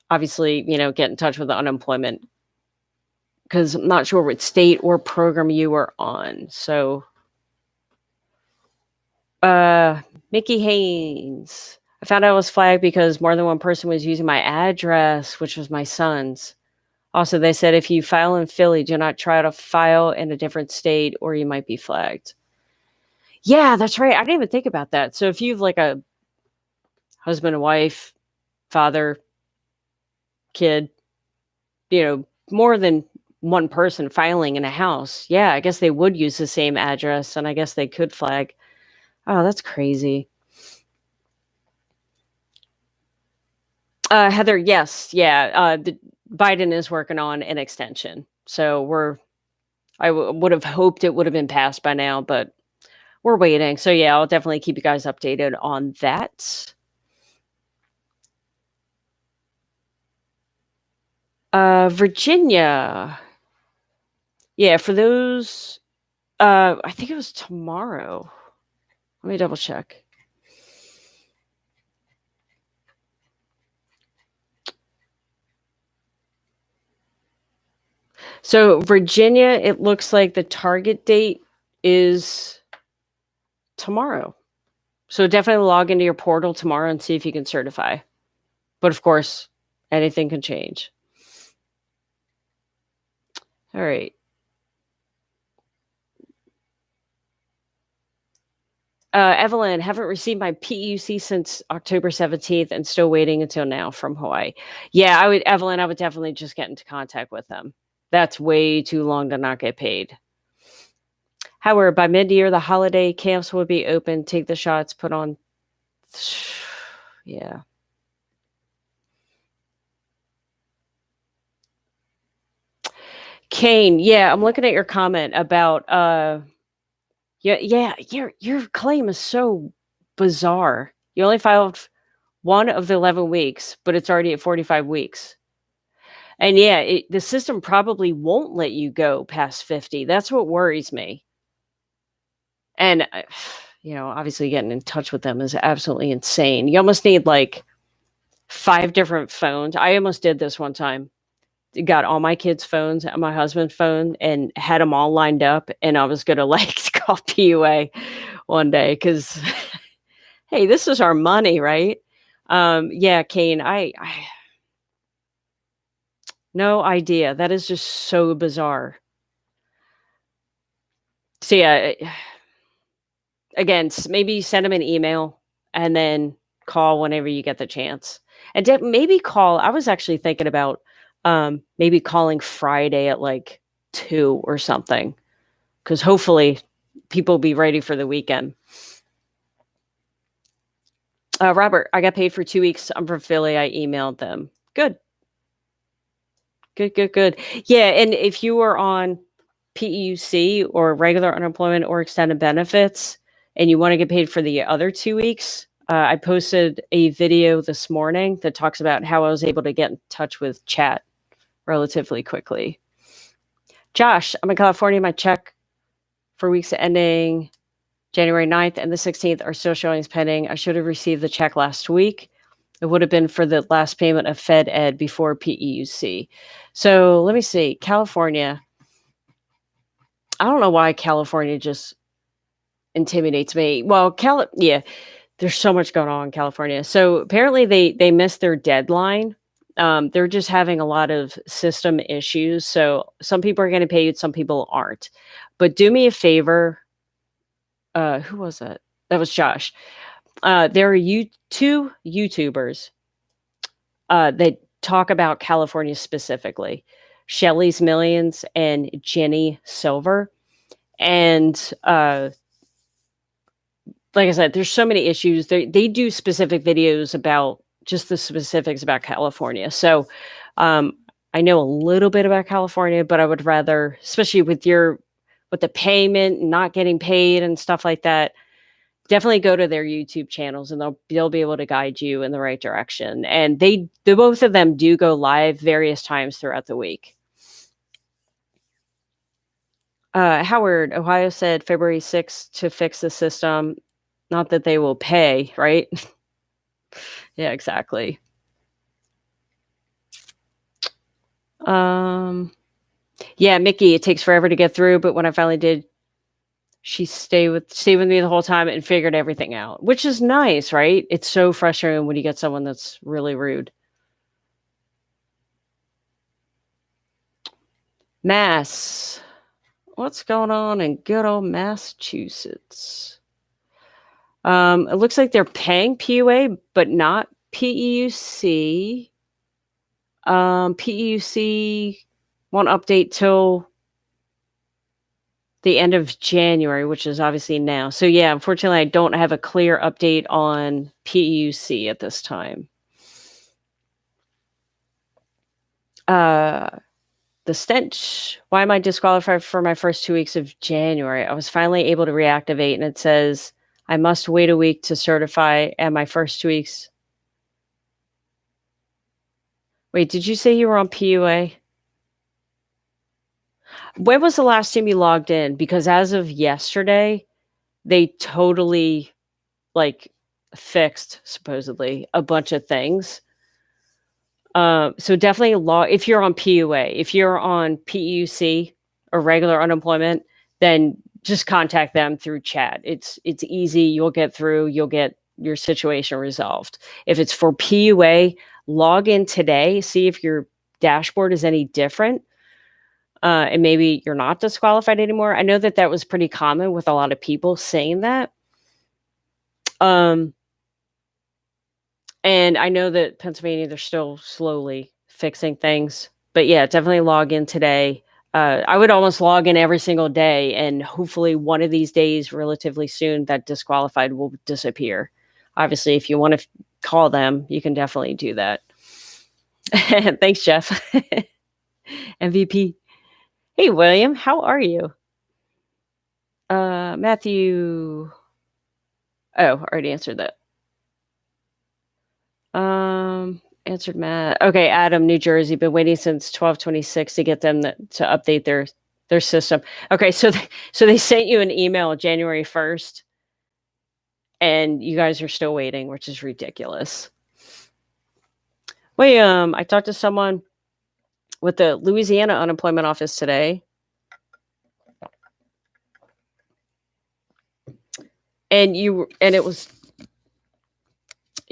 obviously, get in touch with the unemployment because I'm not sure what state or program you were on. So, Mickey Haynes. I found out I was flagged because more than one person was using my address, which was my son's. Also, they said if you file in Philly, do not try to file in a different state or you might be flagged. Yeah, that's right. I didn't even think about that. So if you've like a husband and wife, father, kid, more than one person filing in a house, yeah, I guess they would use the same address and I guess they could flag. Oh, that's crazy. Heather, yes. Yeah. Biden is working on an extension. So I would have hoped it would have been passed by now, but we're waiting. So yeah, I'll definitely keep you guys updated on that. Virginia. Yeah, for those, I think it was tomorrow. Let me double check. So Virginia, it looks like the target date is tomorrow. So definitely log into your portal tomorrow and see if you can certify. But of course, anything can change. All right. Evelyn, haven't received my PEUC since October 17th and still waiting until now from Hawaii. Yeah, Evelyn, I would definitely just get into contact with them. That's way too long to not get paid. However, by mid-year, the holiday camps will be open. Take the shots, put on. Yeah. Kane, yeah, I'm looking at your comment about yeah, your claim is so bizarre. You only filed one of the 11 weeks, but it's already at 45 weeks. And yeah, the system probably won't let you go past 50. That's what worries me. And obviously getting in touch with them is absolutely insane. You almost need like 5 different phones. I almost did this one time. Got all my kids' phones and my husband's phone and had them all lined up, and I was gonna like call PUA one day because, hey, this is our money, right? Yeah, Kane, I no idea. That is just so bizarre. So yeah, again, maybe send them an email and then call whenever you get the chance. And maybe call. I was actually thinking about maybe calling Friday at like 2 or something, because hopefully people will be ready for the weekend. Robert, I got paid for 2 weeks. I'm from Philly. I emailed them. Good. Good. Yeah, and if you were on PEUC or regular unemployment or extended benefits and you want to get paid for the other 2 weeks, I posted a video this morning that talks about how I was able to get in touch with chat relatively quickly. Josh, I'm in California. My check for weeks ending January 9th and the 16th are still showing as pending. I should have received the check last week. It would have been for the last payment of Fed Ed before PEUC. So let me see. California. I don't know why California just intimidates me. Well, there's so much going on in California. So apparently they missed their deadline. They're just having a lot of system issues. So some people are getting paid, some people aren't. But do me a favor. Who was that? That was Josh. There are two YouTubers that talk about California specifically, Shelly's Millions and Jenny Silver. And like I said, there's so many issues. They do specific videos about just the specifics about California. So I know a little bit about California, but I would rather, especially with the payment, not getting paid and stuff like that, definitely go to their YouTube channels and they'll be able to guide you in the right direction. And the both of them do go live various times throughout the week. Howard, Ohio said February 6th to fix the system. Not that they will pay, right? Yeah, exactly. Yeah, Mickey, it takes forever to get through, but when I finally did, she stayed with me the whole time and figured everything out, which is nice, right? It's so frustrating when you get someone that's really rude. Mass. What's going on in good old Massachusetts? It looks like they're paying PUA, but not PEUC. PEUC won't update till the end of January, which is obviously now. So yeah, unfortunately, I don't have a clear update on PEUC at this time. The stench. Why am I disqualified for my first 2 weeks of January? I was finally able to reactivate, and it says I must wait a week to certify, and my first 2 weeks. Wait, did you say you were on PUA? When was the last time you logged in? Because as of yesterday, they totally like fixed supposedly a bunch of things. So definitely log if you're on PUA. If you're on PEUC or regular unemployment, then just contact them through chat. It's easy. You'll get through. You'll get your situation resolved. If it's for PUA, log in today. See if your dashboard is any different. And maybe you're not disqualified anymore. I know that was pretty common with a lot of people saying that. And I know that Pennsylvania, they're still slowly fixing things. But yeah, definitely log in today. I would almost log in every single day, and hopefully one of these days, relatively soon, that disqualified will disappear. Obviously, if you want to call them, you can definitely do that. Thanks, Jeff. MVP. Hey, William, how are you? Matthew. Oh, already answered that. Answered Matt. Okay, Adam, New Jersey. Been waiting since 12/26 to get them to update their system. Okay, so they sent you an email January 1st, and you guys are still waiting, which is ridiculous. William, I talked to someone with the Louisiana unemployment office today, and you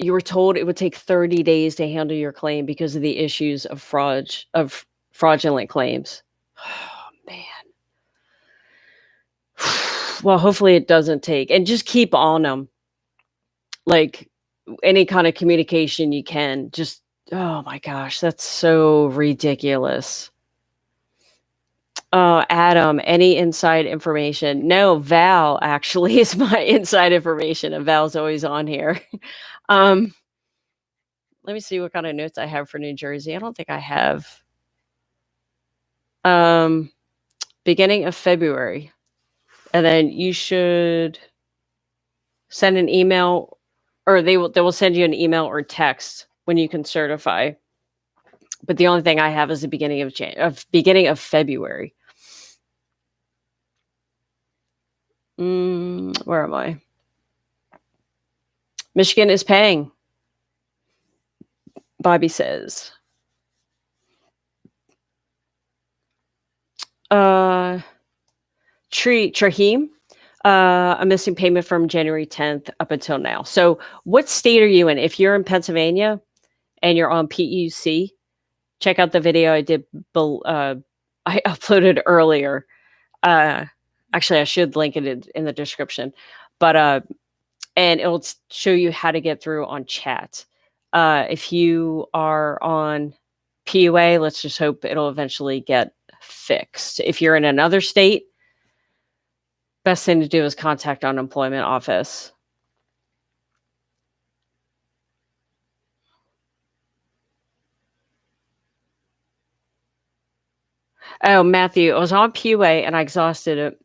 were told it would take 30 days to handle your claim because of the issues of fraudulent claims. Oh, man. Well, hopefully it doesn't take, and just keep on them. Like any kind of communication you can. Just, oh my gosh, that's so ridiculous. Adam, any inside information? No, Val actually is my inside information, and Val's always on here. Let me see what kind of notes I have for New Jersey. I don't think I have. Beginning of February. And then you should send an email, or they will send you an email or text when you can certify. But the only thing I have is the beginning of February. Where am I? Michigan is paying. Bobby says. Trahim, a missing payment from January 10th up until now. So what state are you in? If you're in Pennsylvania and you're on PEUC, check out the video I did. I uploaded earlier. Actually, I should link it in the description. But and it'll show you how to get through on chat. If you are on PUA, let's just hope it'll eventually get fixed. If you're in another state, best thing to do is contact unemployment office. Oh, Matthew, I was on PUA and I exhausted it.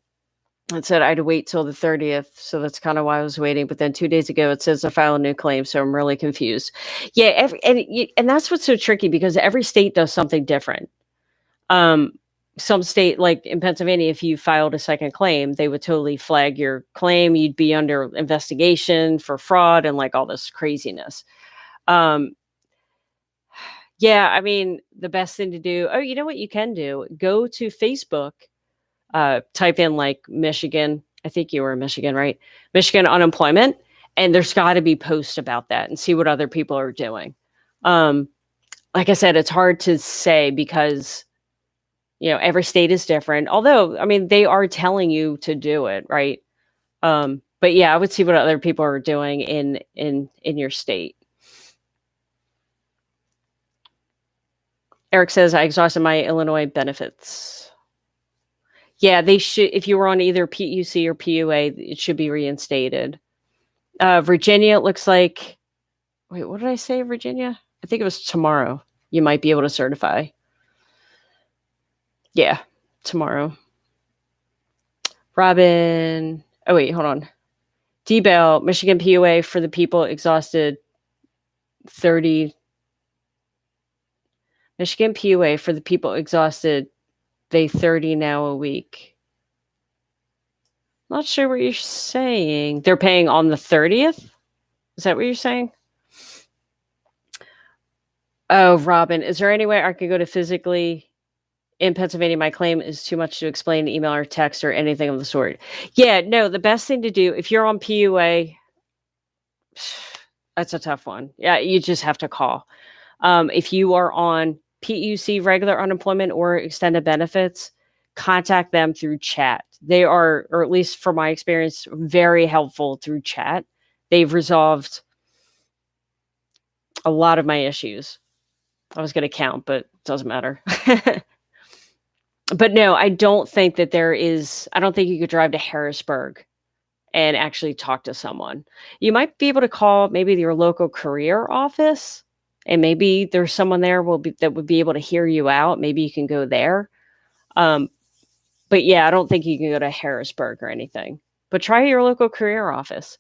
It said I had to wait till the 30th. So that's kind of why I was waiting. But then 2 days ago, it says to file a new claim. So I'm really confused. Yeah. And that's what's so tricky because every state does something different. Some state, like in Pennsylvania, if you filed a second claim, they would totally flag your claim. You'd be under investigation for fraud and like all this craziness. Yeah, I mean, the best thing to do, you know what you can do? Go to Facebook, type in like Michigan. I think you were in Michigan, right? Michigan unemployment. And there's got to be posts about that and see what other people are doing. Like I said, it's hard to say because, every state is different. Although, I mean, they are telling you to do it, right? But yeah, I would see what other people are doing in your state. Eric says, I exhausted my Illinois benefits. Yeah, they should. If you were on either PUC or PUA, it should be reinstated. Virginia, it looks like. Wait, what did I say, Virginia? I think it was tomorrow. You might be able to certify. Yeah, tomorrow. Robin. Oh, wait, hold on. D-Bell, Michigan PUA for the people exhausted 30. Michigan PUA for the people exhausted they 30 now a week. Not sure what you're saying. They're paying on the 30th? Is that what you're saying? Oh, Robin, is there any way I could go to physically in Pennsylvania? My claim is too much to explain, email or text or anything of the sort. Yeah, no, the best thing to do, if you're on PUA, that's a tough one. Yeah, you just have to call. If you are on PEUC, regular unemployment or extended benefits, contact them through chat. They are, or at least from my experience, very helpful through chat. They've resolved a lot of my issues. I was going to count, but it doesn't matter. But no, I don't think that I don't think you could drive to Harrisburg and actually talk to someone. You might be able to call maybe your local career office, and maybe there's someone there that would be able to hear you out. Maybe you can go there. But yeah, I don't think you can go to Harrisburg or anything. But try your local career office.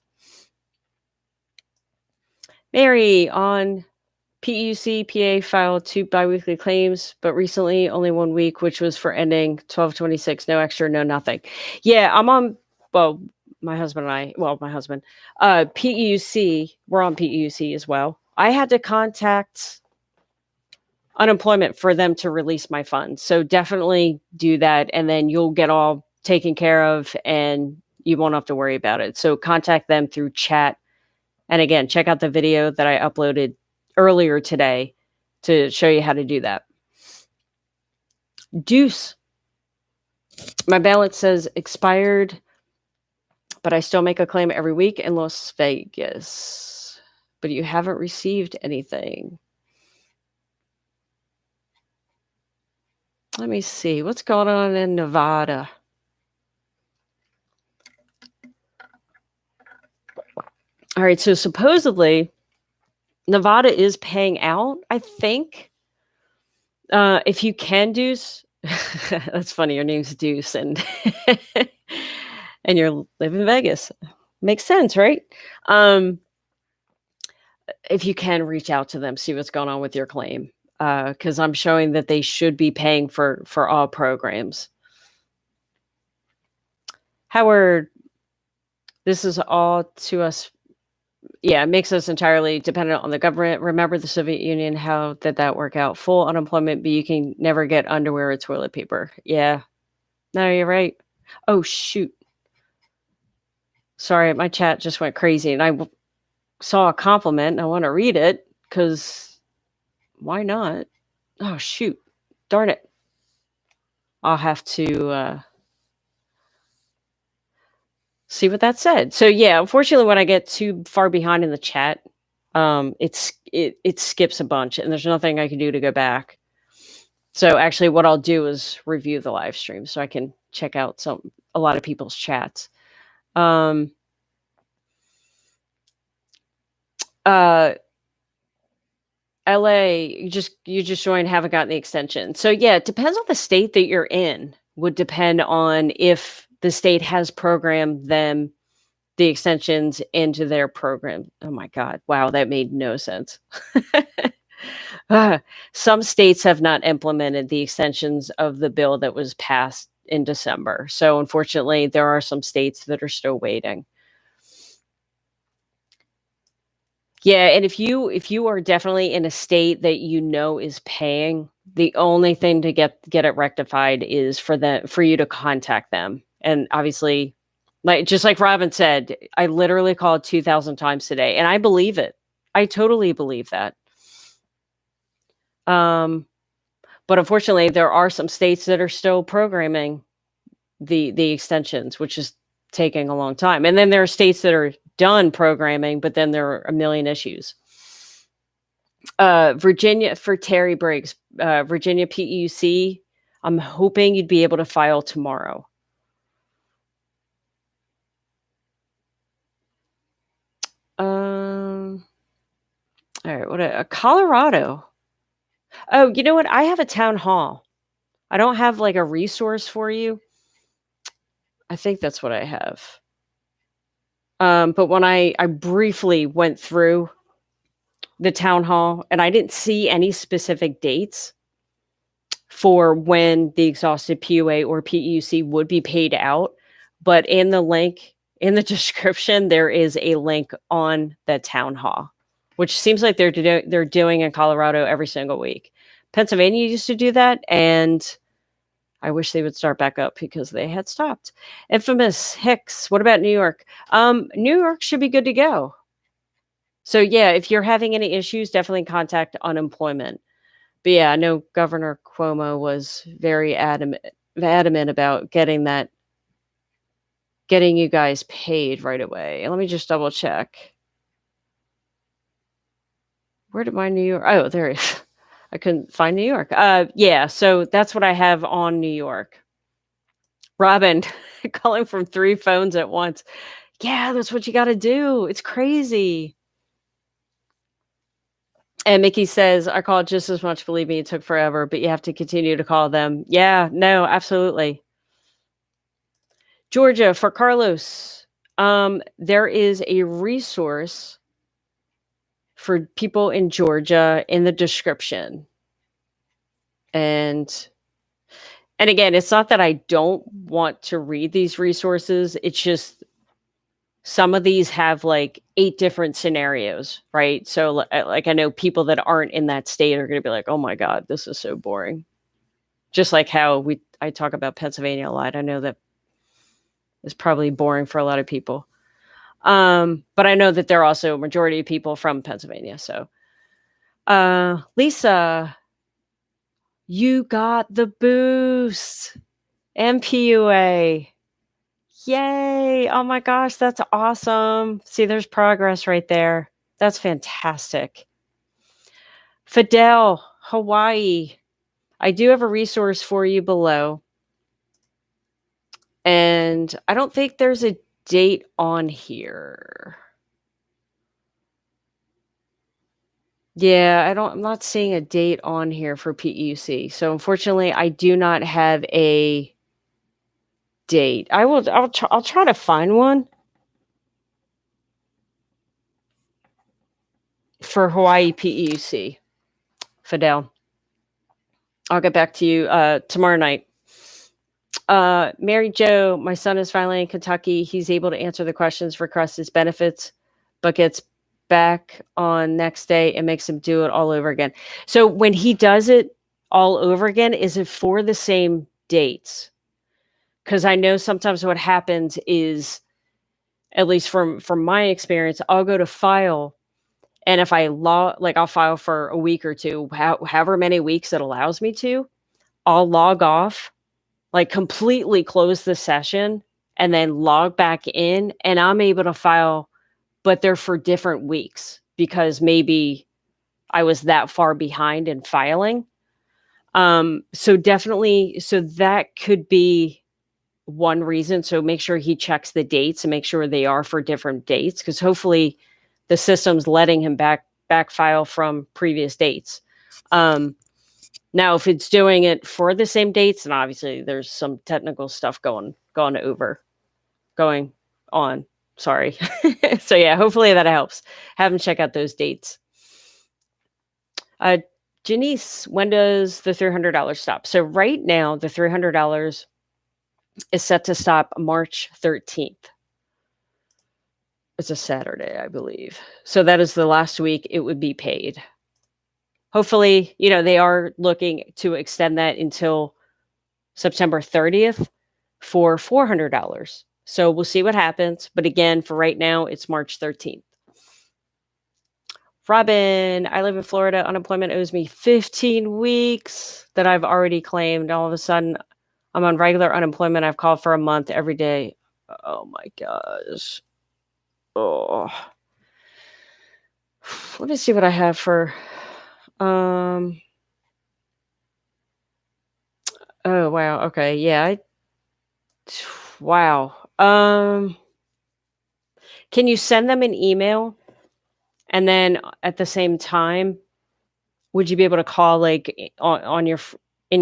Mary, on PEUC, PA filed 2 biweekly claims, but recently only 1 week, which was for ending 12/26. No extra, no nothing. Yeah, I'm on, well, my husband, PEUC, we're on PEUC as well. I had to contact unemployment for them to release my funds. So definitely do that, and then you'll get all taken care of and you won't have to worry about it. So contact them through chat. And again, check out the video that I uploaded earlier today to show you how to do that. Deuce. My balance says expired, but I still make a claim every week in Las Vegas. But you haven't received anything. Let me see. What's going on in Nevada? All right. So supposedly, Nevada is paying out, I think. If you can, Deuce. That's funny. Your name's Deuce, and and you live in Vegas. Makes sense, right? If you can reach out to them, see what's going on with your claim. Because I'm showing that they should be paying for all programs. Howard, this is all to us. Yeah, it makes us entirely dependent on the government. Remember the Soviet Union, how did that work out? Full unemployment, but you can never get underwear or toilet paper. Yeah. No, you're right. Oh, shoot. Sorry, my chat just went crazy, and I saw a compliment, and I want to read it, because why not? Oh, shoot. Darn it. I'll have to see what that said. So yeah, unfortunately, when I get too far behind in the chat, it skips a bunch, and there's nothing I can do to go back. So actually, what I'll do is review the live stream so I can check out a lot of people's chats. LA, you just joined, haven't gotten the extension. So yeah, it depends on the state that you're in. Would depend on if the state has programmed them the extensions into their program. Oh my God. Wow, that made no sense. Some states have not implemented the extensions of the bill that was passed in December. So unfortunately, there are some states that are still waiting. Yeah, and if you are definitely in a state that you know is paying, the only thing to get it rectified is for you to contact them. And obviously, just like Robin said, I literally called 2,000 times today, and I believe it. I totally believe that. But unfortunately, there are some states that are still programming the extensions, which is taking a long time. And then there are states that are done programming, but then there are a million issues. Virginia, for Terry Briggs, Virginia PEUC, I'm hoping you'd be able to file tomorrow. All right, Colorado. Oh, you know what? I have a town hall. I don't have like a resource for you. I think that's what I have. But when I briefly went through the town hall, and I didn't see any specific dates for when the exhausted PUA or PEUC would be paid out. But in the link in the description, there is a link on the town hall, which seems like they're doing in Colorado every single week. Pennsylvania used to do that, and I wish they would start back up because they had stopped. Infamous Hicks. What about New York? New York should be good to go. So yeah, if you're having any issues, definitely contact unemployment. But yeah, I know Governor Cuomo was very adamant about getting you guys paid right away. Let me just double check. Where did my New York? Oh, there it is. I couldn't find New York. Yeah, so that's what I have on New York. Robin, calling from 3 phones at once. Yeah, that's what you got to do. It's crazy. And Mickey says, I called just as much. Believe me, it took forever, but you have to continue to call them. Yeah, no, absolutely. Georgia, for Carlos, there is a resource for people in Georgia in the description. And again, it's not that I don't want to read these resources. It's just some of these have like 8 different scenarios, right? So like I know people that aren't in that state are going to be like, oh my God, this is so boring. Just like how I talk about Pennsylvania a lot. I know that is probably boring for a lot of people. But I know that there are also a majority of people from Pennsylvania. So Lisa, you got the boost. MPUA. Yay. Oh my gosh, that's awesome. See, there's progress right there. That's fantastic. Fidel, Hawaii. I do have a resource for you below. And I don't think there's a date on here. Yeah, I'm not seeing a date on here for PEUC. So unfortunately, I do not have a date. I'll try to find one for Hawaii PEUC. Fidel, I'll get back to you tomorrow night. Mary Jo, my son is finally in Kentucky. He's able to answer the questions, request his benefits, but gets back on next day and makes him do it all over again. So when he does it all over again, is it for the same dates? Because I know sometimes what happens is, at least from my experience, I'll go to file, and if I'll file for a week or two, however many weeks it allows me to, I'll log off, like completely close the session, and then log back in, and I'm able to file, but they're for different weeks because maybe I was that far behind in filing. So that could be one reason. So make sure he checks the dates and make sure they are for different dates, because hopefully the system's letting him back file from previous dates. Now, if it's doing it for the same dates, then obviously there's some technical stuff going on. Sorry. So yeah, hopefully that helps. Have him check out those dates. Janice, when does the $300 stop? So right now, the $300 is set to stop March 13th. It's a Saturday, I believe. So that is the last week it would be paid. Hopefully, they are looking to extend that until September 30th for $400. So we'll see what happens. But again, for right now, it's March 13th. Robin, I live in Florida. Unemployment owes me 15 weeks that I've already claimed. All of a sudden, I'm on regular unemployment. I've called for a month every day. Oh my gosh. Oh. Let me see what I have for... Oh, wow. Okay. Yeah. Wow. Can you send them an email? And then at the same time, would you be able to call like in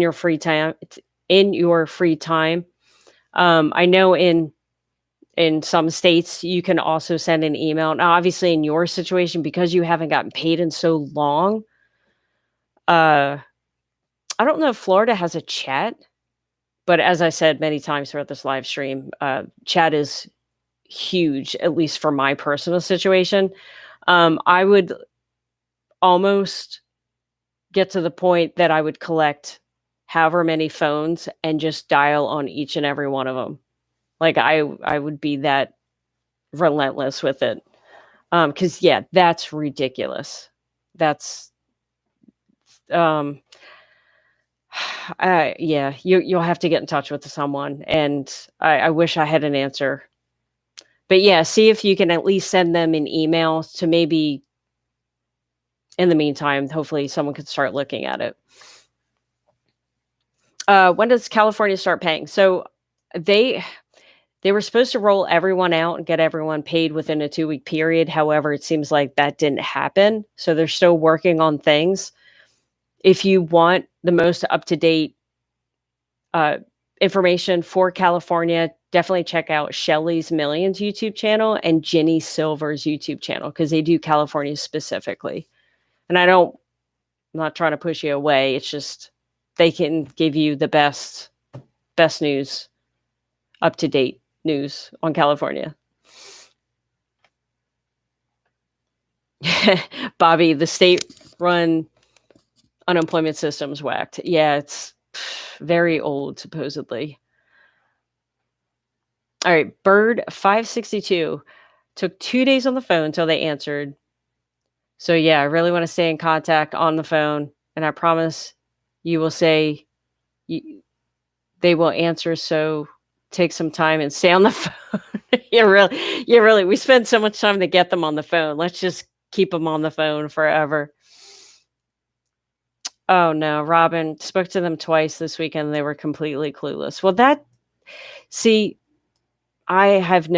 your free time? I know in some states you can also send an email. Now, obviously, in your situation, because you haven't gotten paid in so long, I don't know if Florida has a chat, but as I said many times throughout this live stream, chat is huge, at least for my personal situation. I would almost get to the point that I would collect however many phones and just dial on each and every one of them. Like I would be that relentless with it. Cause yeah, that's ridiculous. That's, um, yeah, you'll have to get in touch with someone, and I wish I had an answer. But yeah, see if you can at least send them an email to maybe in the meantime, hopefully someone could start looking at it. When does California start paying? So they they were supposed to roll everyone out and get everyone paid within a 2-week period. However, it seems like that didn't happen. So they're still working on things. If you want the most up-to-date uh, information for California, definitely check out Shelly's Millions YouTube channel and Ginny Silver's YouTube channel, because they do California specifically. And I'm not trying to push you away. It's just they can give you the best news, up-to-date news on California. Bobby, the state-run unemployment system's whacked. Yeah, it's very old, supposedly. All right, Bird 562 took 2 days on the phone until they answered. So yeah, I really want to stay in contact on the phone, and I promise you will say they will answer. So take some time and stay on the phone. Yeah, really. We spend so much time to get them on the phone. Let's just keep them on the phone forever. Oh no, Robin, spoke to them twice this weekend. They were completely clueless. Well, I have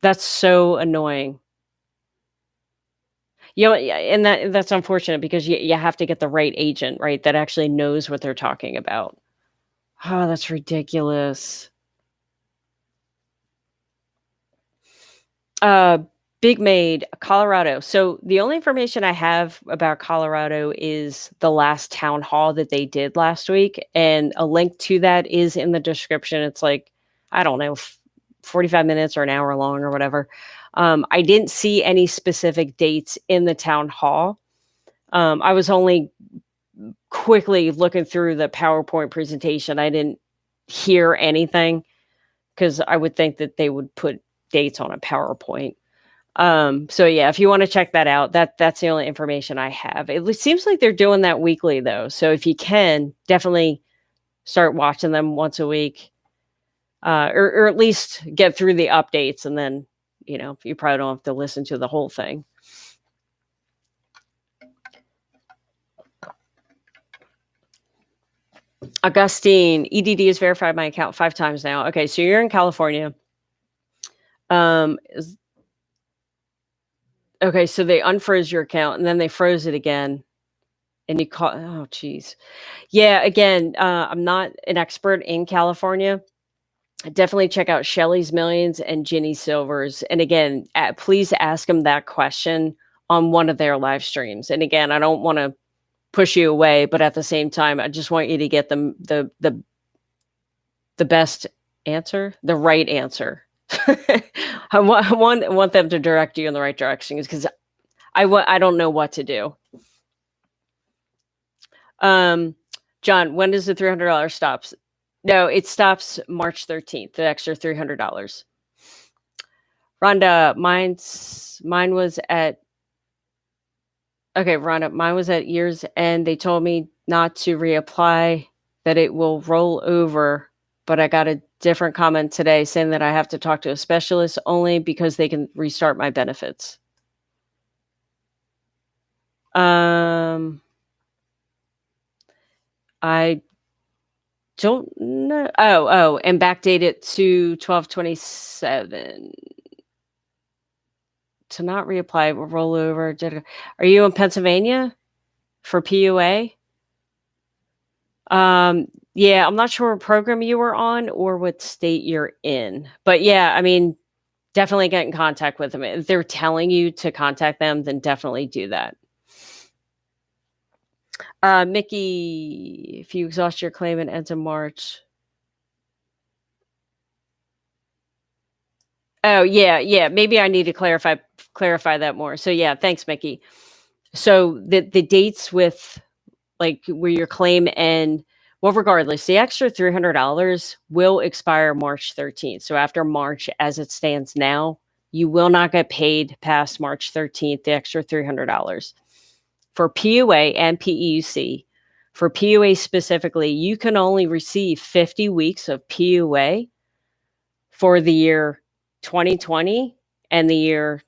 that's so annoying. Yeah, and that's unfortunate, because you have to get the right agent, right, that actually knows what they're talking about. Oh, that's ridiculous. Big Made, Colorado. So the only information I have about Colorado is the last town hall that they did last week, and a link to that is in the description. It's like, I don't know, 45 minutes or an hour long or whatever. I didn't see any specific dates in the town hall. I was only quickly looking through the PowerPoint presentation. I didn't hear anything, because I would think that they would put dates on a PowerPoint. So yeah, if you want to check that out, that's the only information I have. It seems like they're doing that weekly though. So if you can, definitely start watching them once a week, or at least get through the updates, and then, you probably don't have to listen to the whole thing. Augustine, EDD has verified my account 5 times now. Okay, so you're in California. Okay, so they unfroze your account and then they froze it again, and you call. Oh, geez. Yeah, again, I'm not an expert in California. Definitely check out Shelly's Millions and Ginny Silver's. And again, please ask them that question on one of their live streams. And again, I don't want to push you away, but at the same time, I just want you to get them the best answer, the right answer. I want them to direct you in the right direction, because I don't know what to do. John, when does the $300 stops? No, it stops March 13th, the extra $300. Rhonda, mine was at year's end. They told me not to reapply, that it will roll over, but I got a different comment today saying that I have to talk to a specialist only because they can restart my benefits. I don't know. Oh, and backdate it to 12/27. To not reapply, will roll over. Are you in Pennsylvania for PUA? Yeah, I'm not sure what program you were on or what state you're in. But yeah, I mean, definitely get in contact with them. If they're telling you to contact them, then definitely do that. Mickey, if you exhaust your claim and ends in March. Oh, yeah. Maybe I need to clarify that more. So yeah, thanks, Mickey. So the dates with like where your claim and well, regardless, the extra $300 will expire March 13th. So after March, as it stands now, you will not get paid past March 13th, the extra $300. For PUA and PEUC, for PUA specifically, you can only receive 50 weeks of PUA for the year 2020 and the year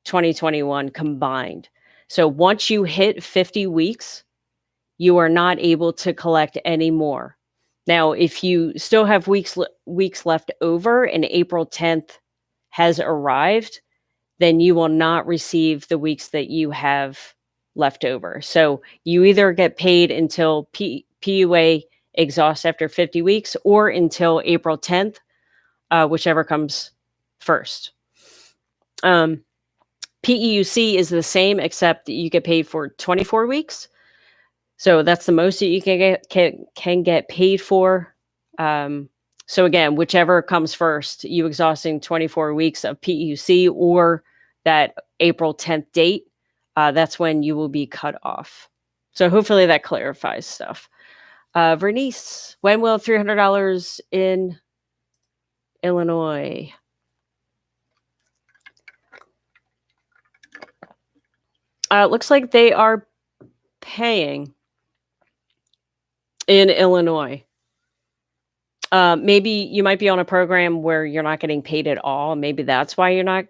2021 combined. So once you hit 50 weeks, you are not able to collect any more. Now, if you still have weeks left over and April 10th has arrived, then you will not receive the weeks that you have left over. So you either get paid until PUA exhausts after 50 weeks or until April 10th, whichever comes first. PEUC is the same, except you get paid for 24 weeks. So that's the most that you can get paid for. So again, whichever comes first, you exhausting 24 weeks of PEUC or that April 10th date, that's when you will be cut off. So hopefully that clarifies stuff. Vernice, when will $300 in Illinois? It looks like they are paying in Illinois. Maybe you might be on a program where you're not getting paid at all. Maybe that's why you're not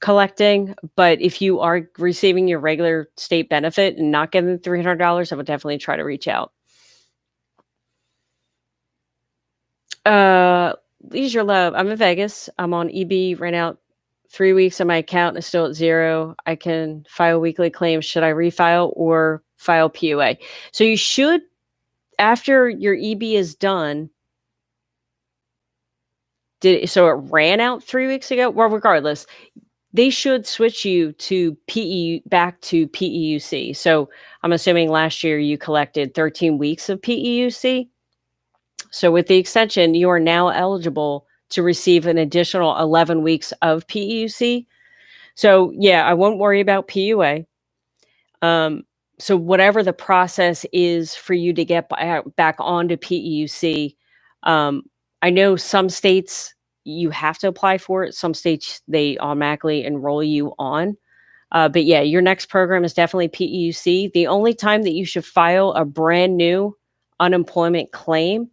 collecting. But if you are receiving your regular state benefit and not getting $300, I would definitely try to reach out. Leisure Love. I'm in Vegas. I'm on EB right now. 3 weeks and my account is still at zero. I can file weekly claims. Should I refile or file PUA? So you should, after your EB is done, so it ran out 3 weeks ago? Well, regardless, they should switch you to back to PEUC. So I'm assuming last year you collected 13 weeks of PEUC. So with the extension, you are now eligible to receive an additional 11 weeks of PEUC. So yeah, I won't worry about PUA. So whatever the process is for you to get back onto PEUC, I know some states you have to apply for it. Some states, they automatically enroll you on. But yeah, your next program is definitely PEUC. The only time that you should file a brand new unemployment claim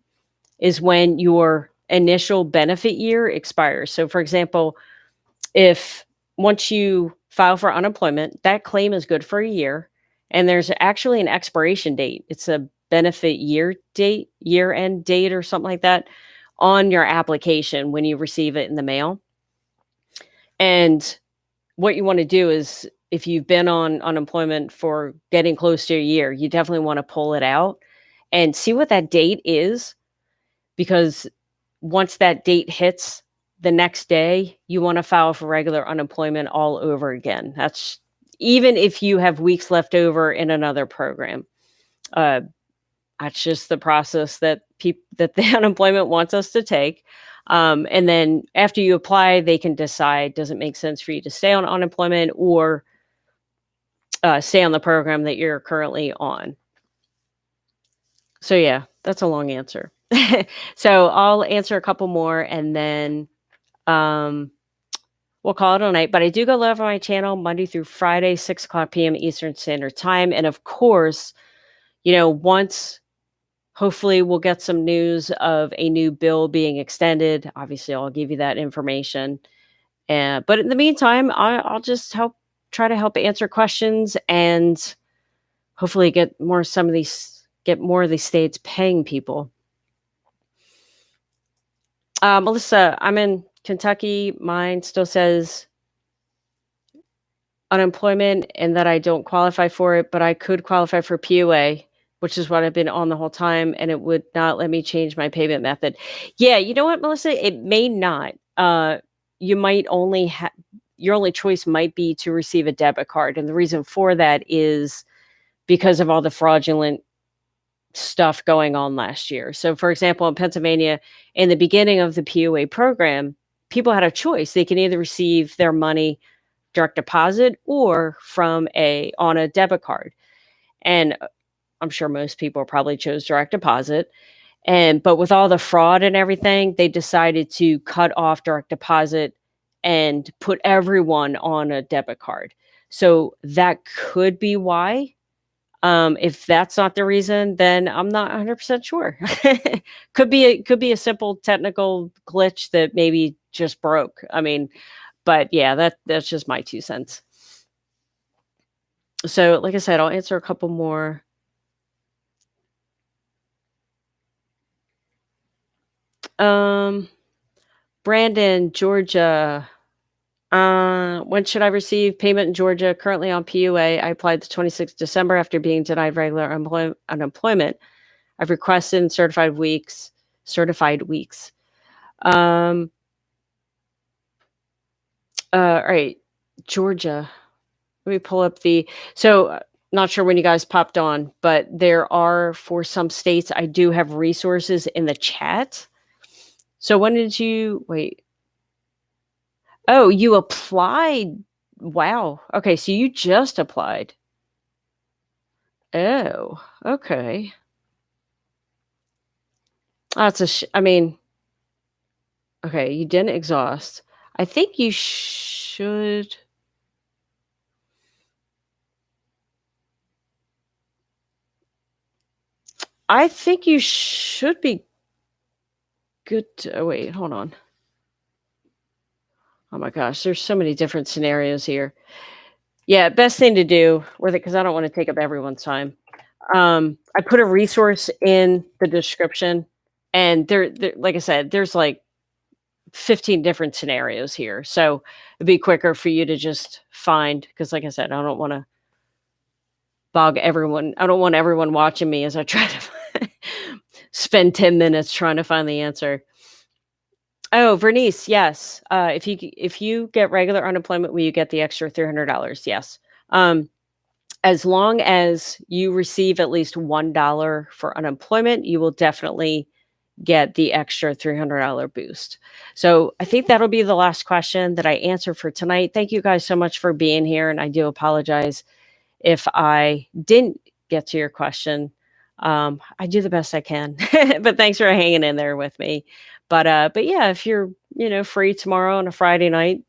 is when your initial benefit year expires. So for example, if once you file for unemployment, that claim is good for a year. And there's actually an expiration date. It's a benefit year-end date or something like that on your application when you receive it in the mail. And what you want to do is, if you've been on unemployment for getting close to a year, you definitely want to pull it out and see what that date is, because once that date hits, the next day you want to file for regular unemployment all over again. That's even if you have weeks left over in another program. That's just the process that that the unemployment wants us to take. And then after you apply, they can decide, does it make sense for you to stay on unemployment or stay on the program that you're currently on. So yeah, that's a long answer. So I'll answer a couple more and then we'll call it a night. But I do go live on my channel Monday through Friday, 6 o'clock p.m. Eastern Standard Time. And of course, once hopefully we'll get some news of a new bill being extended. Obviously, I'll give you that information. But in the meantime, I'll just try to help answer questions and hopefully get more of these states paying people. Melissa, I'm in Kentucky. Mine still says unemployment and that I don't qualify for it, but I could qualify for PUA, which is what I've been on the whole time, and it would not let me change my payment method. Yeah, you know what, Melissa? It may not. You might your only choice might be to receive a debit card. And the reason for that is because of all the fraudulent stuff going on last year. So, for example, in Pennsylvania, in the beginning of the PUA program, people had a choice. They can either receive their money direct deposit or from on a debit card. And I'm sure most people probably chose direct deposit. But with all the fraud and everything, they decided to cut off direct deposit and put everyone on a debit card. So that could be why. If that's not the reason, then I'm not 100% sure. Could be a simple technical glitch that maybe just broke. I mean, but yeah, that's just my 2 cents. So, like I said, I'll answer a couple more. Brandon, Georgia. When should I receive payment in Georgia? Currently on PUA. I applied the 26th December after being denied regular unemployment. I've requested certified weeks. All right, Georgia. Let me pull up not sure when you guys popped on, but there are, for some states, I do have resources in the chat. So when did you wait? Oh, you applied. Wow. Okay, so you just applied. Oh, okay. That's I mean, okay, you didn't exhaust. I think you should. I think you should be good oh, wait, hold on. Oh my gosh, there's so many different scenarios here. Yeah, best thing to do with it, because I don't want to take up everyone's time. I put a resource in the description, and there, like I said, there's like 15 different scenarios here. So it'd be quicker for you to just find, because like I said, I don't want to bog everyone. I don't want everyone watching me as I try to spend 10 minutes trying to find the answer. Oh, Vernice, yes. If you get regular unemployment, will you get the extra $300? Yes. As long as you receive at least $1 for unemployment, you will definitely get the extra $300 boost. So I think that'll be the last question that I answer for tonight. Thank you guys so much for being here, and I do apologize if I didn't get to your question. I do the best I can, but thanks for hanging in there with me. But yeah, if you're free tomorrow on a Friday night,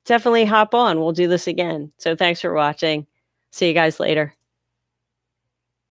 definitely hop on. We'll do this again. So thanks for watching. See you guys later.